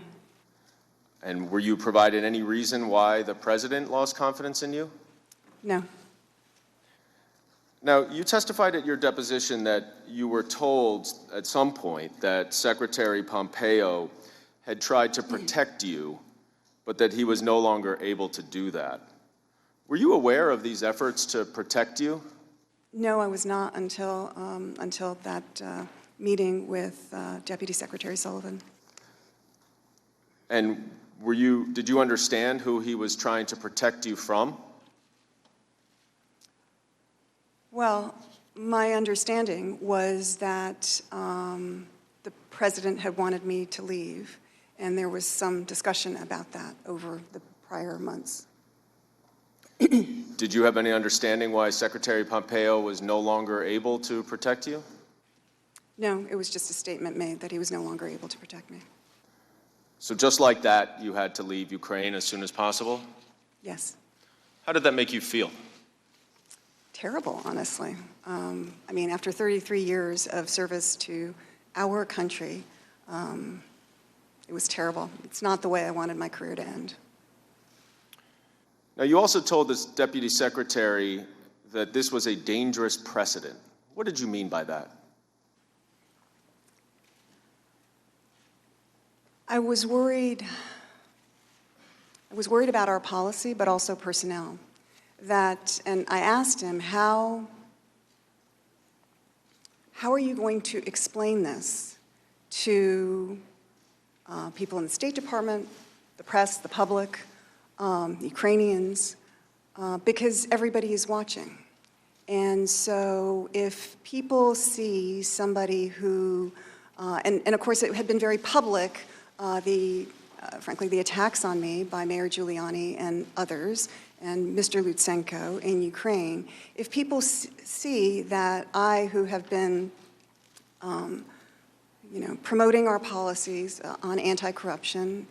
And were you provided any reason why the president lost confidence in you? No. Now, you testified at your deposition that you were told at some point that Secretary Pompeo had tried to protect you, but that he was no longer able to do that. Were you aware of these efforts to protect you? No, I was not until that meeting with Deputy Secretary Sullivan. And did you understand who he was trying to protect you from? Well, my understanding was that the president had wanted me to leave, and there was some discussion about that over the prior months. Did you have any understanding why Secretary Pompeo was no longer able to protect you? No, it was just a statement made that he was no longer able to protect me. So just like that, you had to leave Ukraine as soon as possible? Yes. How did that make you feel? Terrible, honestly. I mean, after 33 years of service to our country, it was terrible. It's not the way I wanted my career to end. Now, you also told this Deputy Secretary that this was a dangerous precedent. What did you mean by that? I was worried about our policy, but also personnel. And I asked him, how are you going to explain this to people in the State Department, the press, the public, the Ukrainians, because everybody is watching. And so if people see somebody who, and of course it had been very public, frankly, the attacks on me by Mayor Giuliani and others, and Mr. Lutsenko in Ukraine, if people see that I, who have been promoting our policies on anti-corruption,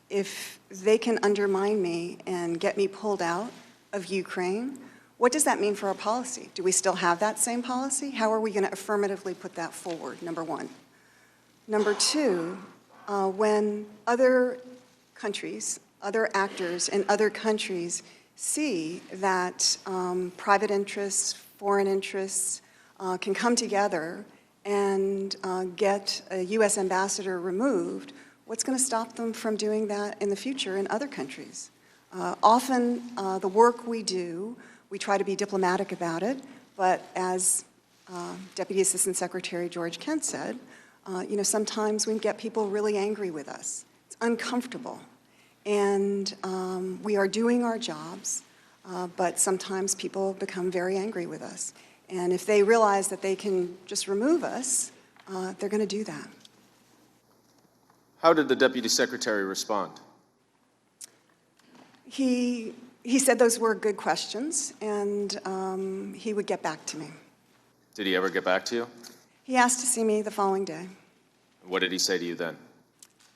if they can undermine me and get me pulled out of Ukraine, what does that mean for our policy? Do we still have that same policy? How are we going to affirmatively put that forward, number one? Number two, when other countries, other actors in other countries see that private interests, foreign interests can come together and get a U.S. ambassador removed, what's going to stop them from doing that in the future in other countries? Often, the work we do, we try to be diplomatic about it, but as Deputy Assistant Secretary George Kent said, sometimes we get people really angry with us. It's uncomfortable. And we are doing our jobs, but sometimes people become very angry with us. And if they realize that they can just remove us, they're going to do that. How did the Deputy Secretary respond? He said those were good questions, and he would get back to me. Did he ever get back to you? He asked to see me the following day. What did he say to you then?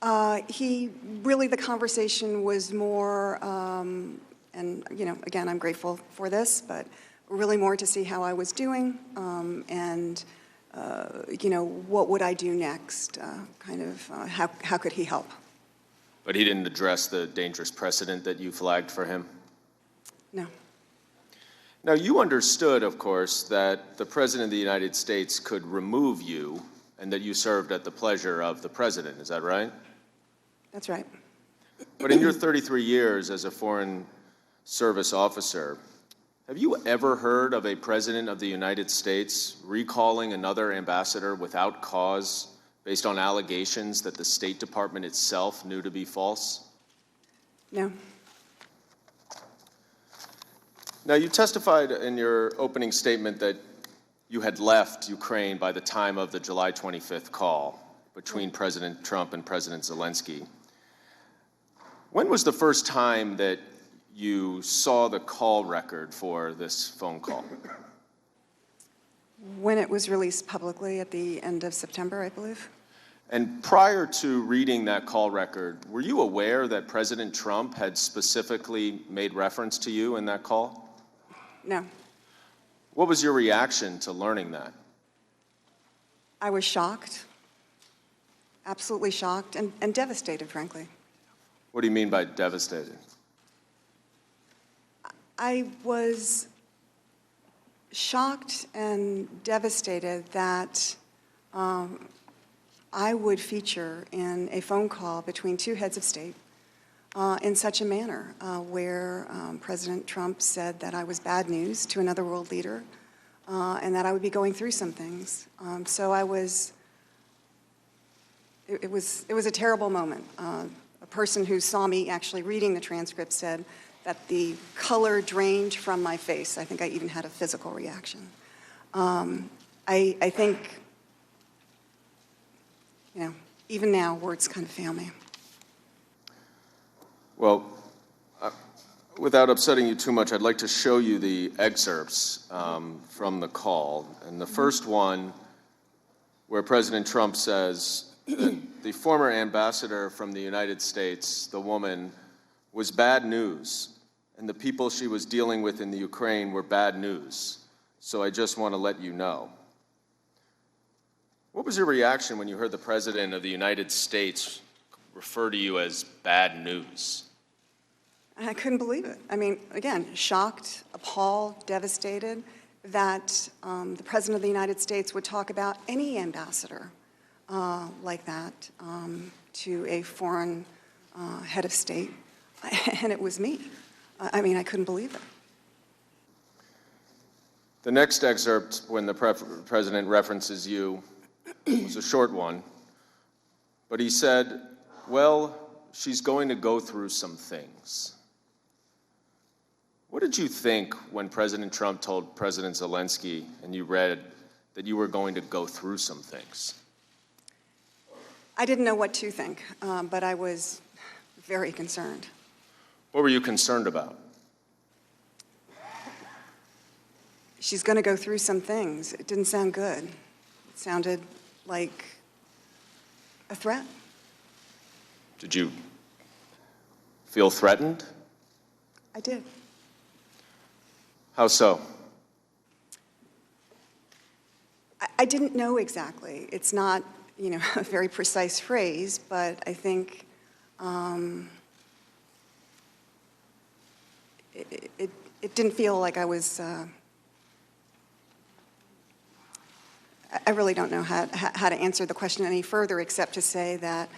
The conversation was more, and again, I'm grateful for this, but really more to see how I was doing, and what would I do next? How could he help? But he didn't address the dangerous precedent that you flagged for him? No. Now, you understood, of course, that the President of the United States could remove you and that you served at the pleasure of the President. Is that right? That's right. But in your 33 years as a Foreign Service officer, have you ever heard of a President of the United States recalling another ambassador without cause based on allegations that the State Department itself knew to be false? No. Now, you testified in your opening statement that you had left Ukraine by the time of the July 25th call between President Trump and President Zelensky. When was the first time that you saw the call record for this phone call? When it was released publicly at the end of September, I believe. And prior to reading that call record, were you aware that President Trump had specifically made reference to you in that call? No. What was your reaction to learning that? I was shocked, absolutely shocked, and devastated, frankly. What do you mean by devastated? I was shocked and devastated that I would feature in a phone call between two heads of state in such a manner where President Trump said that I was bad news to another world leader and that I would be going through some things. So it was a terrible moment. A person who saw me actually reading the transcript said that the color drained from my face. I think I even had a physical reaction. I think, even now, words kind of fail me. Well, without upsetting you too much, I'd like to show you the excerpts from the call. And the first one, where President Trump says that the former ambassador from the United States, the woman, was bad news, and the people she was dealing with in the Ukraine were bad news. So I just want to let you know. What was your reaction when you heard the President of the United States refer to you as bad news? I couldn't believe it. I mean, again, shocked, appalled, devastated that the President of the United States would talk about any ambassador like that to a foreign head of state, and it was me. I mean, I couldn't believe it. The next excerpt, when the president references you, was a short one, but he said, well, she's going to go through some things. What did you think when President Trump told President Zelensky and you read that you were going to go through some things? I didn't know what to think, but I was very concerned. What were you concerned about? She's going to go through some things. It didn't sound good. It sounded like a threat. Did you feel threatened? I did. How so? I didn't know exactly. It's not, a very precise phrase, but I think it didn't feel like I was. I really don't know how to answer the question any further, except to say that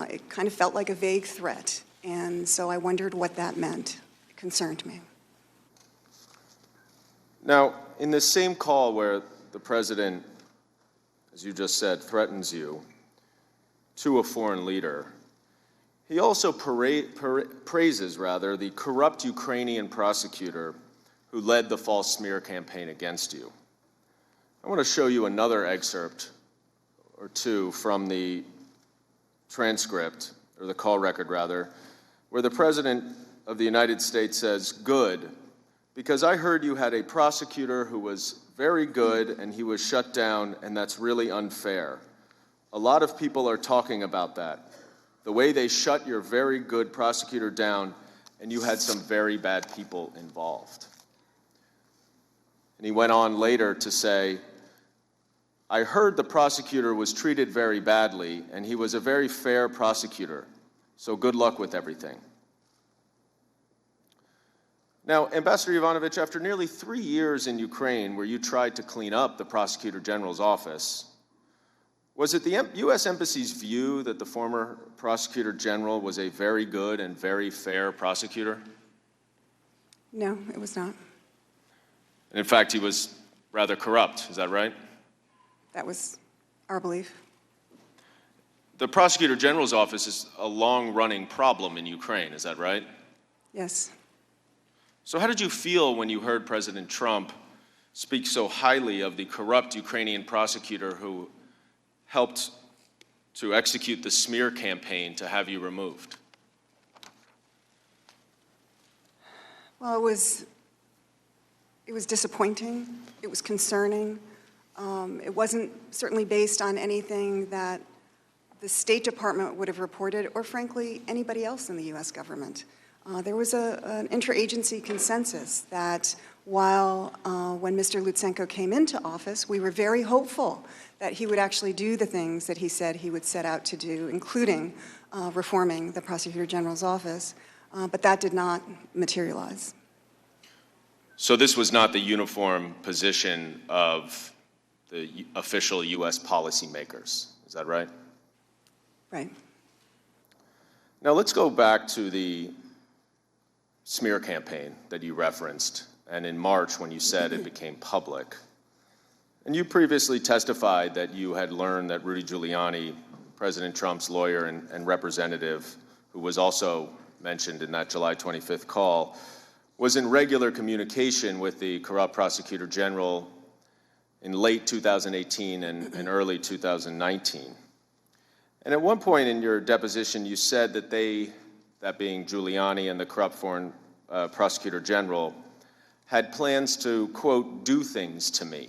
it kind of felt like a vague threat, and so I wondered what that meant. It concerned me. Now, in the same call where the president, as you just said, threatens you to a foreign leader, he also praises the corrupt Ukrainian prosecutor who led the false smear campaign against you. I want to show you another excerpt or two from the transcript, or the call record rather, where the President of the United States says, "Good, because I heard you had a prosecutor who was very good and he was shut down, and that's really unfair. A lot of people are talking about that. The way they shut your very good prosecutor down, and you had some very bad people involved." And he went on later to say, "I heard the prosecutor was treated very badly, and he was a very fair prosecutor, so good luck with everything." Now, Ambassador Yovanovitch, after nearly 3 years in Ukraine where you tried to clean up the Prosecutor General's office, was it the U.S. Embassy's view that the former Prosecutor General was a very good and very fair prosecutor? No, it was not. And in fact, he was rather corrupt, is that right? That was our belief. The Prosecutor General's office is a long-running problem in Ukraine, is that right? Yes. So how did you feel when you heard President Trump speak so highly of the corrupt Ukrainian prosecutor who helped to execute the smear campaign to have you removed? Well, it was disappointing. It was concerning. It wasn't certainly based on anything that the State Department would have reported, or frankly, anybody else in the U.S. government. There was an interagency consensus that while when Mr. Lutsenko came into office, we were very hopeful that he would actually do the things that he said he would set out to do, including reforming the Prosecutor General's office, but that did not materialize. So this was not the uniform position of the official U.S. policymakers, is that right? Right. Now let's go back to the smear campaign that you referenced, and in March when you said it became public. And you previously testified that you had learned that Rudy Giuliani, President Trump's lawyer and representative, who was also mentioned in that July 25th call, was in regular communication with the corrupt prosecutor general in late 2018 and early 2019. And at one point in your deposition, you said that that being Giuliani and the corrupt foreign prosecutor general, had plans to, quote, do things to me.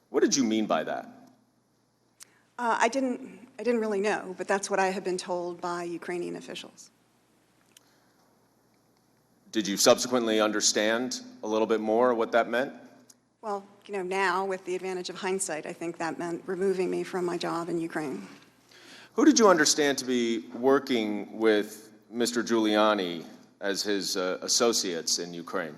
What did you mean by that? I didn't really know, but that's what I had been told by Ukrainian officials. Did you subsequently understand a little bit more what that meant? Well, now with the advantage of hindsight, I think that meant removing me from my job in Ukraine. Who did you understand to be working with Mr. Giuliani as his associates in Ukraine?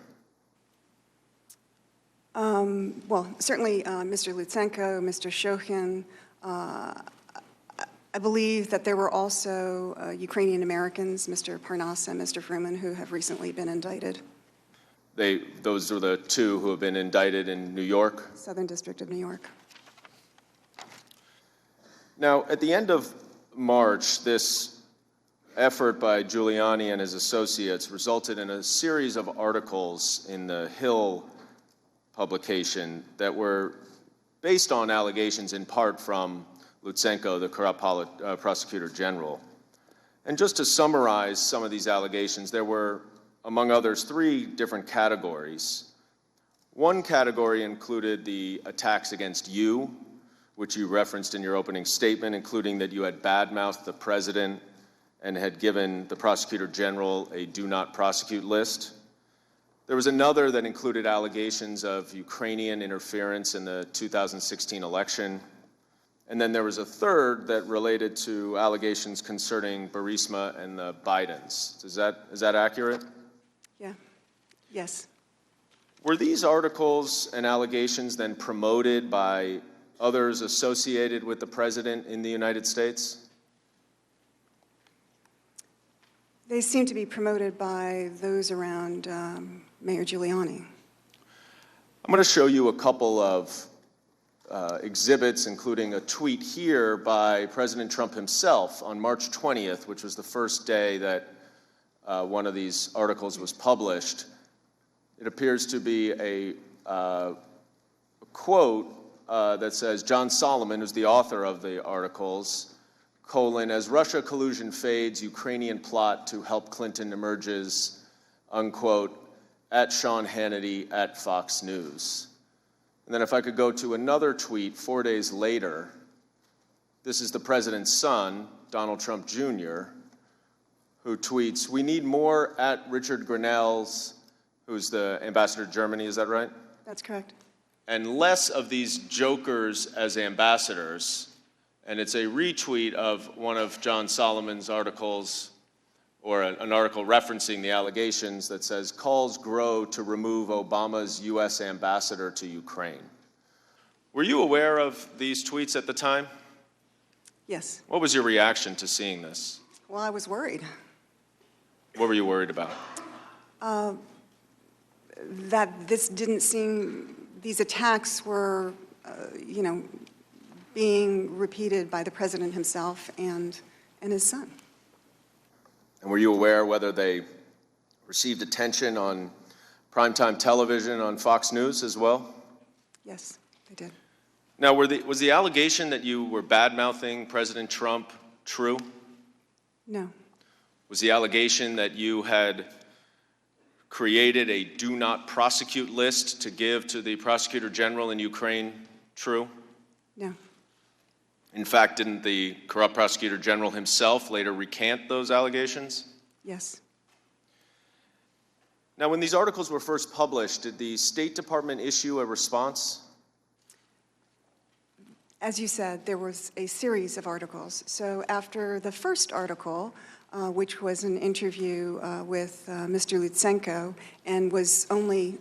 Well, certainly Mr. Lutsenko, Mr. Shokhin. I believe that there were also Ukrainian Americans, Mr. Parnas and Mr. Fruman, who have recently been indicted. Those are the two who have been indicted in New York? Southern District of New York. Now, at the end of March, this effort by Giuliani and his associates resulted in a series of articles in the Hill publication that were based on allegations in part from Lutsenko, the corrupt prosecutor general. And just to summarize some of these allegations, there were, among others, 3 different categories. One category included the attacks against you, which you referenced in your opening statement, including that you had badmouthed the president and had given the prosecutor general a do not prosecute list. There was another that included allegations of Ukrainian interference in the 2016 election. And then there was a third that related to allegations concerning Burisma and the Bidens. Is that accurate? Yeah. Yes. Were these articles and allegations then promoted by others associated with the president in the United States? They seem to be promoted by those around Mayor Giuliani. I'm going to show you a couple of exhibits, including a tweet here by President Trump himself on March 20th, which was the first day that one of these articles was published. It appears to be a quote that says, John Solomon, who's the author of the articles, as Russia collusion fades, Ukrainian plot to help Clinton emerges, unquote, at Sean Hannity at Fox News. And then if I could go to another tweet 4 days later, this is the president's son, Donald Trump Jr., who tweets, we need more at Richard Grenell's, who's the ambassador to Germany, is that right? That's correct. And less of these jokers as ambassadors. And it's a retweet of one of John Solomon's articles, or an article referencing the allegations that says, calls grow to remove Obama's U.S. ambassador to Ukraine. Were you aware of these tweets at the time? Yes. What was your reaction to seeing this? Well, I was worried. What were you worried about? That this didn't seem, these attacks were, being repeated by the president himself and his son. And were you aware whether they received attention on primetime television on Fox News as well? Yes, they did. Now, was the allegation that you were bad-mouthing President Trump true? No. Was the allegation that you had created a do not prosecute list to give to the prosecutor general in Ukraine true? No. In fact, didn't the corrupt prosecutor general himself later recant those allegations? Yes. Now, when these articles were first published, did the State Department issue a response? As you said, there was a series of articles. So after the first article, which was an interview with Mr. Lutsenko and was only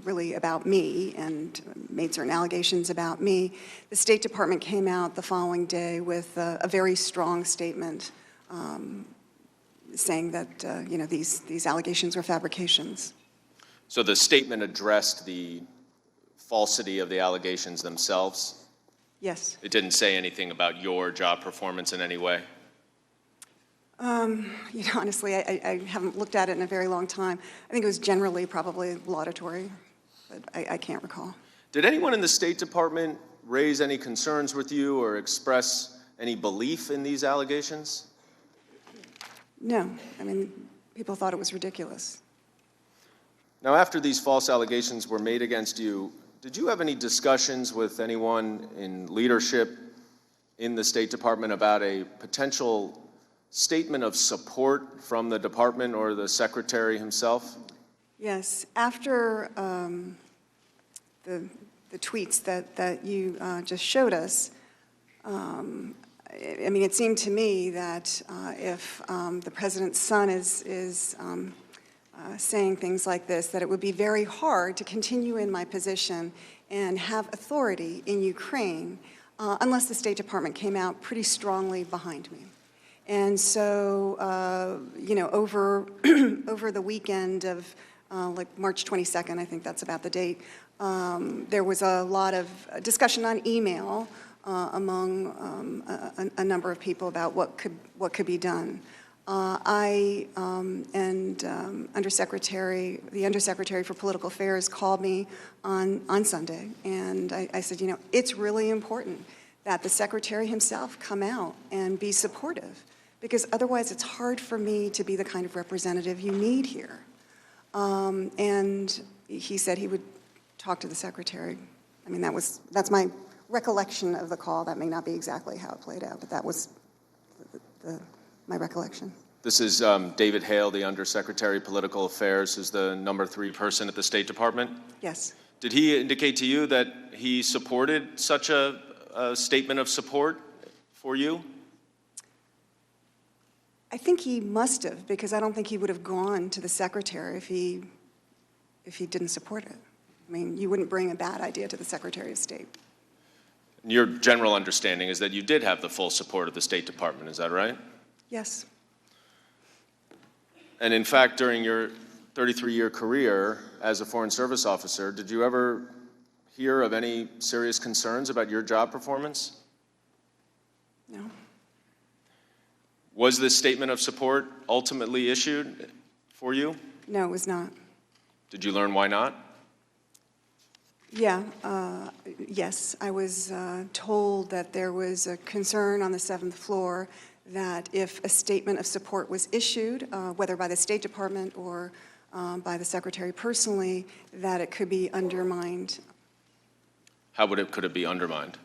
really about me and made certain allegations about me, the State Department came out the following day with a very strong statement saying that these allegations were fabrications. So the statement addressed the falsity of the allegations themselves? Yes. It didn't say anything about your job performance in any way? Honestly, I haven't looked at it in a very long time. I think it was generally probably laudatory, but I can't recall. Did anyone in the State Department raise any concerns with you or express any belief in these allegations? No. I mean, people thought it was ridiculous. Now, after these false allegations were made against you, did you have any discussions with anyone in leadership in the State Department about a potential statement of support from the department or the secretary himself? Yes. After the tweets that you just showed us, I mean, it seemed to me that if the president's son is saying things like this, that it would be very hard to continue in my position and have authority in Ukraine unless the State Department came out pretty strongly behind me. And so, you know, over the weekend of like March 22nd, I think that's about the date, there was a lot of discussion on email among a number of people about what could be done. I and the Undersecretary for Political Affairs called me on Sunday, and I said, you know, it's really important that the Secretary himself come out and be supportive, because otherwise it's hard for me to be the kind of representative you need here. And he said he would talk to the Secretary. I mean, that's my recollection of the call. That may not be exactly how it played out, but that was my recollection. This is David Hale, the Undersecretary of Political Affairs, who's the #3 person at the State Department. Yes. Did he indicate to you that he supported such a statement of support for you? I think he must have, because I don't think he would have gone to the Secretary if he didn't support it. I mean, you wouldn't bring a bad idea to the Secretary of State. Your general understanding is that you did have the full support of the State Department, is that right? Yes. And in fact, during your 33-year career as a Foreign Service officer, did you ever hear of any serious concerns about your job performance? No. Was this statement of support ultimately issued for you? No, it was not. Did you learn why not? Yeah, yes, I was told that there was a concern on the 7th floor that if a statement of support was issued, whether by the State Department or by the Secretary personally, that it could be undermined. How could it be undermined?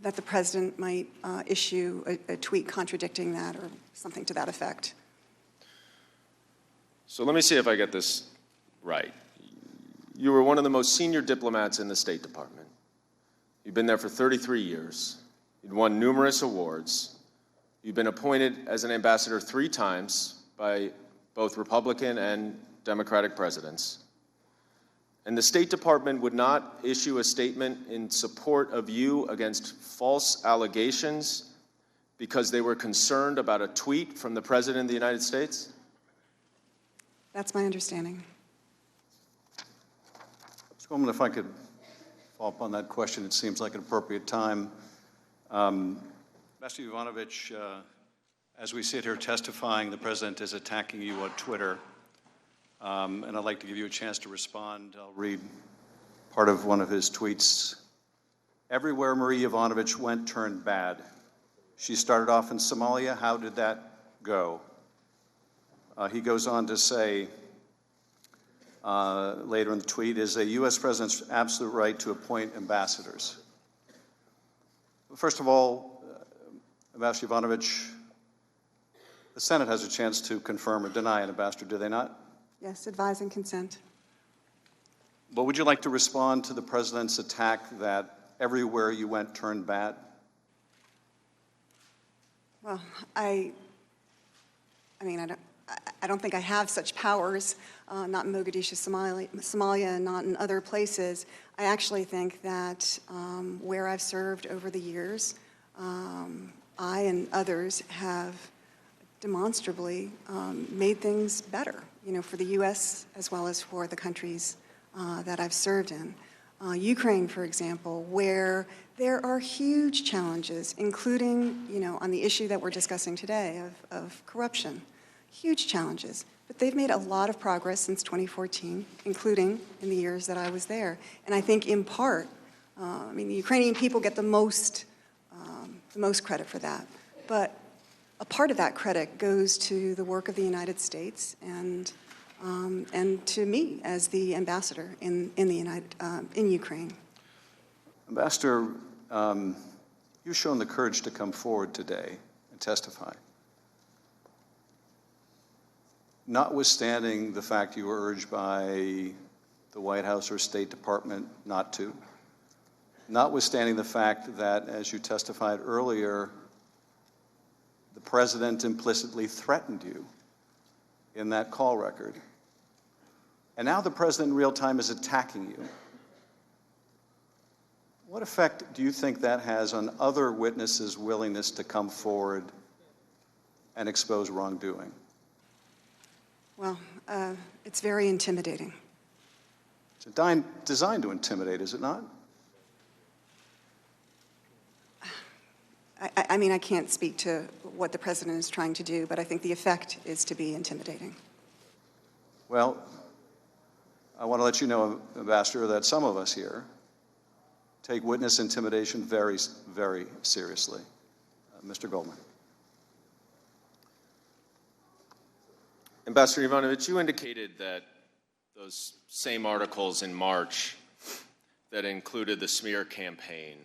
That the President might issue a tweet contradicting that or something to that effect. So let me see if I get this right. You were one of the most senior diplomats in the State Department. You've been there for 33 years. You'd won numerous awards. You've been appointed as an ambassador 3 times by both Republican and Democratic presidents. And the State Department would not issue a statement in support of you against false allegations because they were concerned about a tweet from the President of the United States? That's my understanding. Mr. Goldman, if I could follow up on that question, it seems like an appropriate time. Mr. Yovanovitch, as we sit here testifying, the President is attacking you on Twitter, and I'd like to give you a chance to respond. I'll read part of one of his tweets. Everywhere Marie Yovanovitch went turned bad. She started off in Somalia. How did that go? He goes on to say, later in the tweet, is a U.S. President's absolute right to appoint ambassadors. First of all, Ambassador Yovanovitch, the Senate has a chance to confirm or deny an ambassador, do they not? Yes, advise and consent. But would you like to respond to the President's attack that everywhere you went turned bad? Well, I don't think I have such powers, not in Mogadishu, Somalia, and not in other places. I actually think that where I've served over the years, I and others have demonstrably made things better, you know, for the U.S. as well as for the countries that I've served in. Ukraine, for example, where there are huge challenges, including, you know, on the issue that we're discussing today of corruption. Huge challenges, but they've made a lot of progress since 2014, including in the years that I was there. And I think in part, the Ukrainian people get the most credit for that, but a part of that credit goes to the work of the United States and to me as the ambassador in Ukraine. Ambassador, you've shown the courage to come forward today and testify. Notwithstanding the fact you were urged by the White House or State Department not to, notwithstanding the fact that, as you testified earlier, the President implicitly threatened you in that call record, and now the President in real time is attacking you. What effect do you think that has on other witnesses' willingness to come forward and expose wrongdoing? Well, it's very intimidating. It's designed to intimidate, is it not? I mean, I can't speak to what the president is trying to do, but I think the effect is to be intimidating. Well, I want to let you know, Ambassador, that some of us here take witness intimidation very, very seriously. Mr. Goldman. Ambassador Yovanovitch, you indicated that those same articles in March that included the smear campaign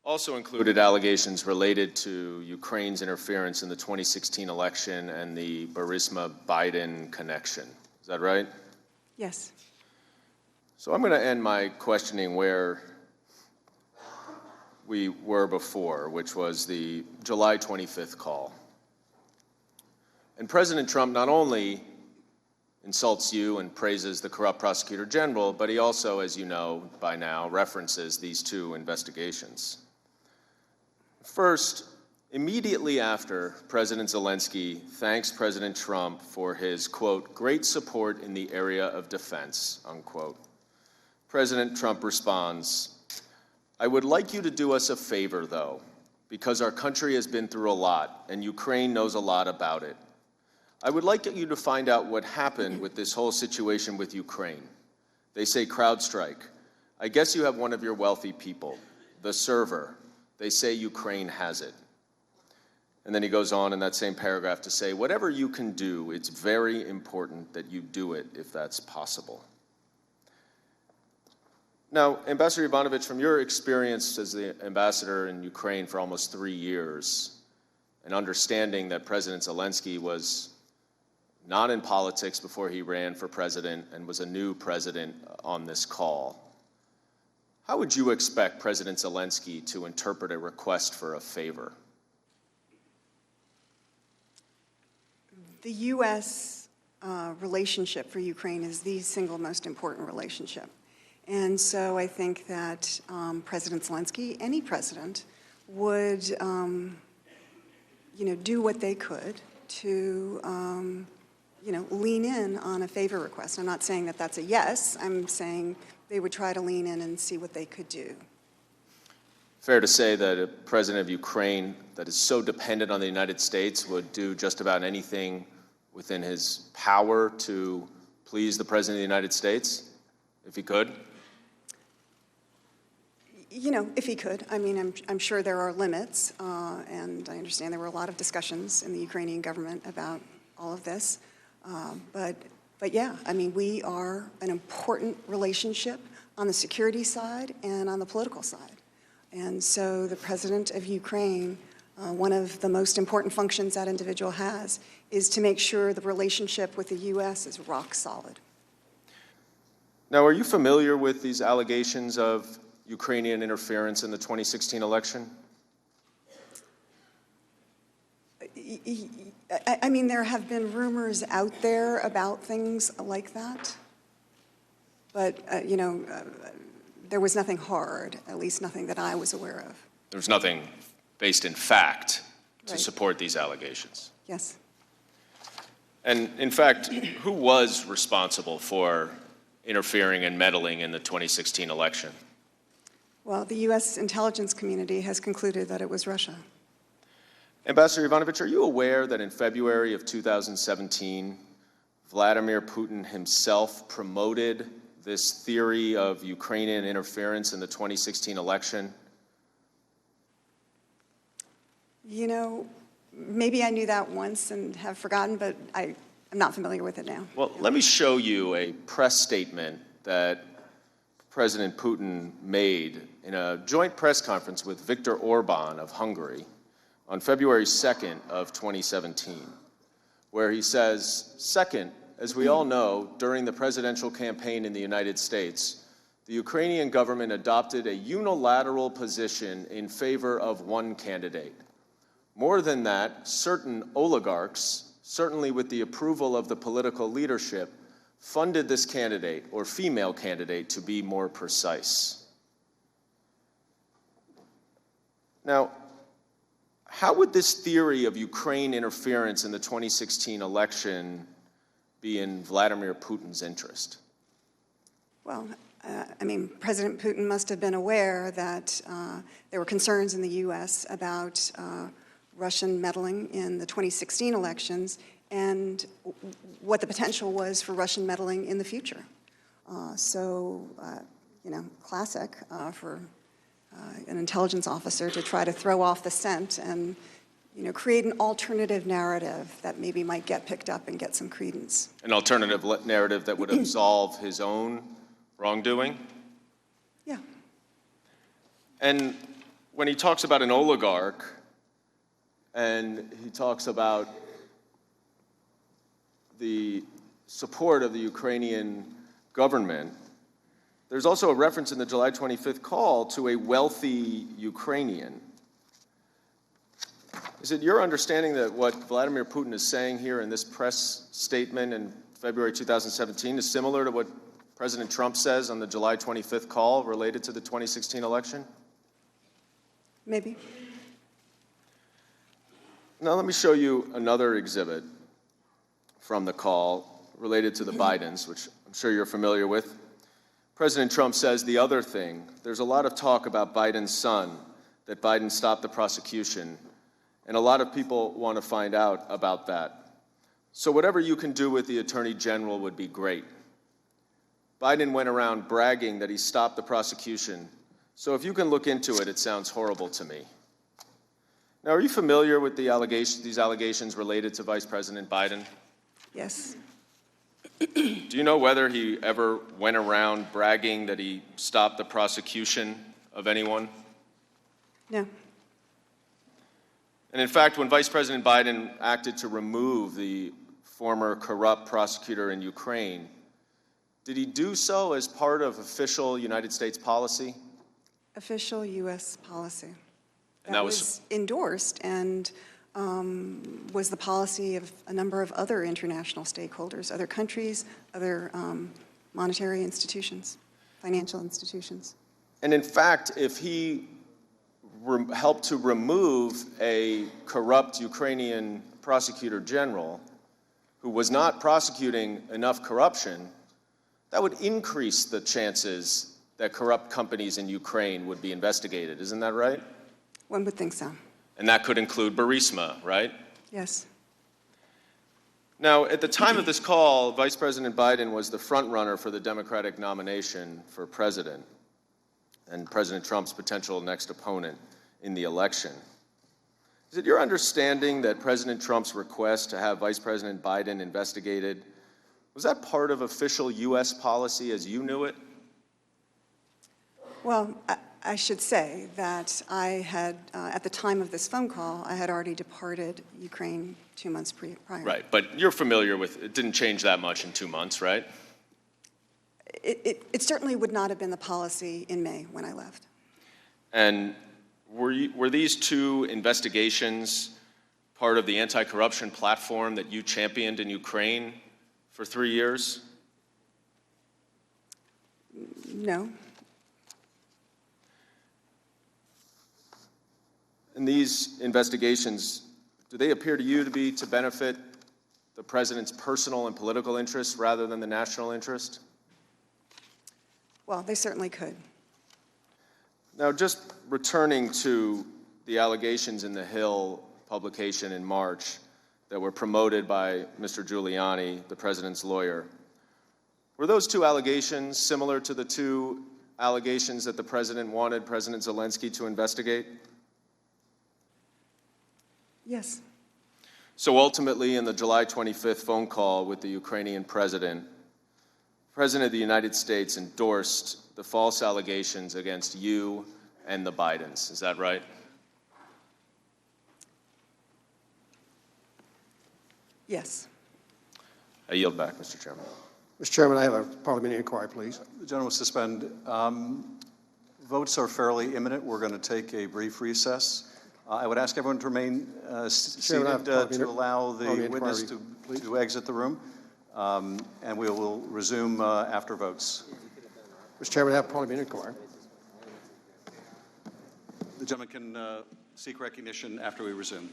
also included allegations related to Ukraine's interference in the 2016 election and the Burisma-Biden connection. Is that right? Yes. So I'm going to end my questioning where we were before, which was the July 25th call. And President Trump not only insults you and praises the corrupt prosecutor general, but he also, as you know by now, references these two investigations. First, immediately after President Zelensky thanks President Trump for his, quote, great support in the area of defense, unquote, President Trump responds, I would like you to do us a favor, though, because our country has been through a lot and Ukraine knows a lot about it. I would like you to find out what happened with this whole situation with Ukraine. They say CrowdStrike. I guess you have one of your wealthy people, the server. They say Ukraine has it. And then he goes on in that same paragraph to say, whatever you can do, it's very important that you do it if that's possible. Now, Ambassador Yovanovitch, from your experience as the ambassador in Ukraine for almost 3 years, and understanding that President Zelensky was not in politics before he ran for president and was a new president on this call, how would you expect President Zelensky to interpret a request for a favor? The U.S. Relationship for Ukraine is the single most important relationship. And so I think that President Zelensky, any president, would do what they could to lean in on a favor request. I'm not saying that that's a yes. I'm saying they would try to lean in and see what they could do. Fair to say that a president of Ukraine that is so dependent on the United States would do just about anything within his power to please the President of the United States, if he could? If he could. I mean, I'm sure there are limits, and I understand there were a lot of discussions in the Ukrainian government about all of this. But yeah, I mean, we are an important relationship on the security side and on the political side. And so the president of Ukraine, one of the most important functions that individual has is to make sure the relationship with the U.S. is rock solid. Now, are you familiar with these allegations of Ukrainian interference in the 2016 election? I mean, there have been rumors out there about things like that, but, there was nothing hard, at least nothing that I was aware of. There was nothing based in fact to Right. support these allegations. Yes. And in fact, who was responsible for interfering and meddling in the 2016 election? Well, the U.S. intelligence community has concluded that it was Russia. Ambassador Yovanovitch, are you aware that in February of 2017, Vladimir Putin himself promoted this theory of Ukrainian interference in the 2016 election? Maybe I knew that once and have forgotten, but I'm not familiar with it now. Well, let me show you a press statement that President Putin made in a joint press conference with Viktor Orban of Hungary on February 2nd of 2017, where he says, second, as we all know, during the presidential campaign in the United States, the Ukrainian government adopted a unilateral position in favor of one candidate. More than that, certain oligarchs, certainly with the approval of the political leadership, funded this candidate, or female candidate to be more precise. Now, how would this theory of Ukraine interference in the 2016 election be in Vladimir Putin's interest? Well, I mean, President Putin must have been aware that there were concerns in the U.S. about Russian meddling in the 2016 elections and what the potential was for Russian meddling in the future. You know, classic for an intelligence officer to try to throw off the scent and, you know, create an alternative narrative that maybe might get picked up and get some credence. An alternative narrative that would absolve his own wrongdoing? Yeah. And when he talks about an oligarch, and he talks about the support of the Ukrainian government, there's also a reference in the July 25th call to a wealthy Ukrainian. Is it your understanding that what Vladimir Putin is saying here in this press statement in February 2017 is similar to what President Trump says on the July 25th call related to the 2016 election? Maybe. Now let me show you another exhibit from the call related to the Bidens, which I'm sure you're familiar with. President Trump says the other thing, there's a lot of talk about Biden's son, that Biden stopped the prosecution, and a lot of people want to find out about that. So whatever you can do with the Attorney General would be great. Biden went around bragging that he stopped the prosecution, so if you can look into it, it sounds horrible to me. Now, are you familiar with these allegations related to Vice President Biden? Yes. Do you know whether he ever went around bragging that he stopped the prosecution of anyone? No. And in fact, when Vice President Biden acted to remove the former corrupt prosecutor in Ukraine, did he do so as part of official United States policy? Official U.S. policy. And that was endorsed and was the policy of a number of other international stakeholders, other countries, other monetary institutions, financial institutions. And in fact, if he helped to remove a corrupt Ukrainian prosecutor general who was not prosecuting enough corruption, that would increase the chances that corrupt companies in Ukraine would be investigated. Isn't that right? One would think so. And that could include Burisma, right? Yes. Now, at the time of this call, Vice President Biden was the front runner for the Democratic nomination for president and President Trump's potential next opponent in the election. Is it your understanding that President Trump's request to have Vice President Biden investigated, was that part of official U.S. policy as you knew it? Well, I should say that I had, at the time of this phone call, I had already departed Ukraine 2 months prior. Right, but you're familiar with, it didn't change that much in 2 months, right? It certainly would not have been the policy in May when I left. And were these two investigations part of the anti-corruption platform that you championed in Ukraine for 3 years? No. And these investigations, do they appear to you to be to benefit the president's personal and political interests rather than the national interest? Well, they certainly could. Now, just returning to the allegations in the Hill publication in March that were promoted by Mr. Giuliani, the president's lawyer, were those two allegations similar to the two allegations that the president wanted President Zelensky to investigate? Yes. So ultimately, in the July 25th phone call with the Ukrainian president, the President of the United States endorsed the false allegations against you and the Bidens. Is that right? Yes. I yield back, Mr. Chairman. Mr. Chairman, I have a parliamentary inquiry, please. The gentleman will suspend. Votes are fairly imminent. We're going to take a brief recess. I would ask everyone to remain seated to allow the witness to exit the room, and we will resume after votes. Mr. Chairman, I have a parliamentary inquiry. gentleman can seek recognition after we resume.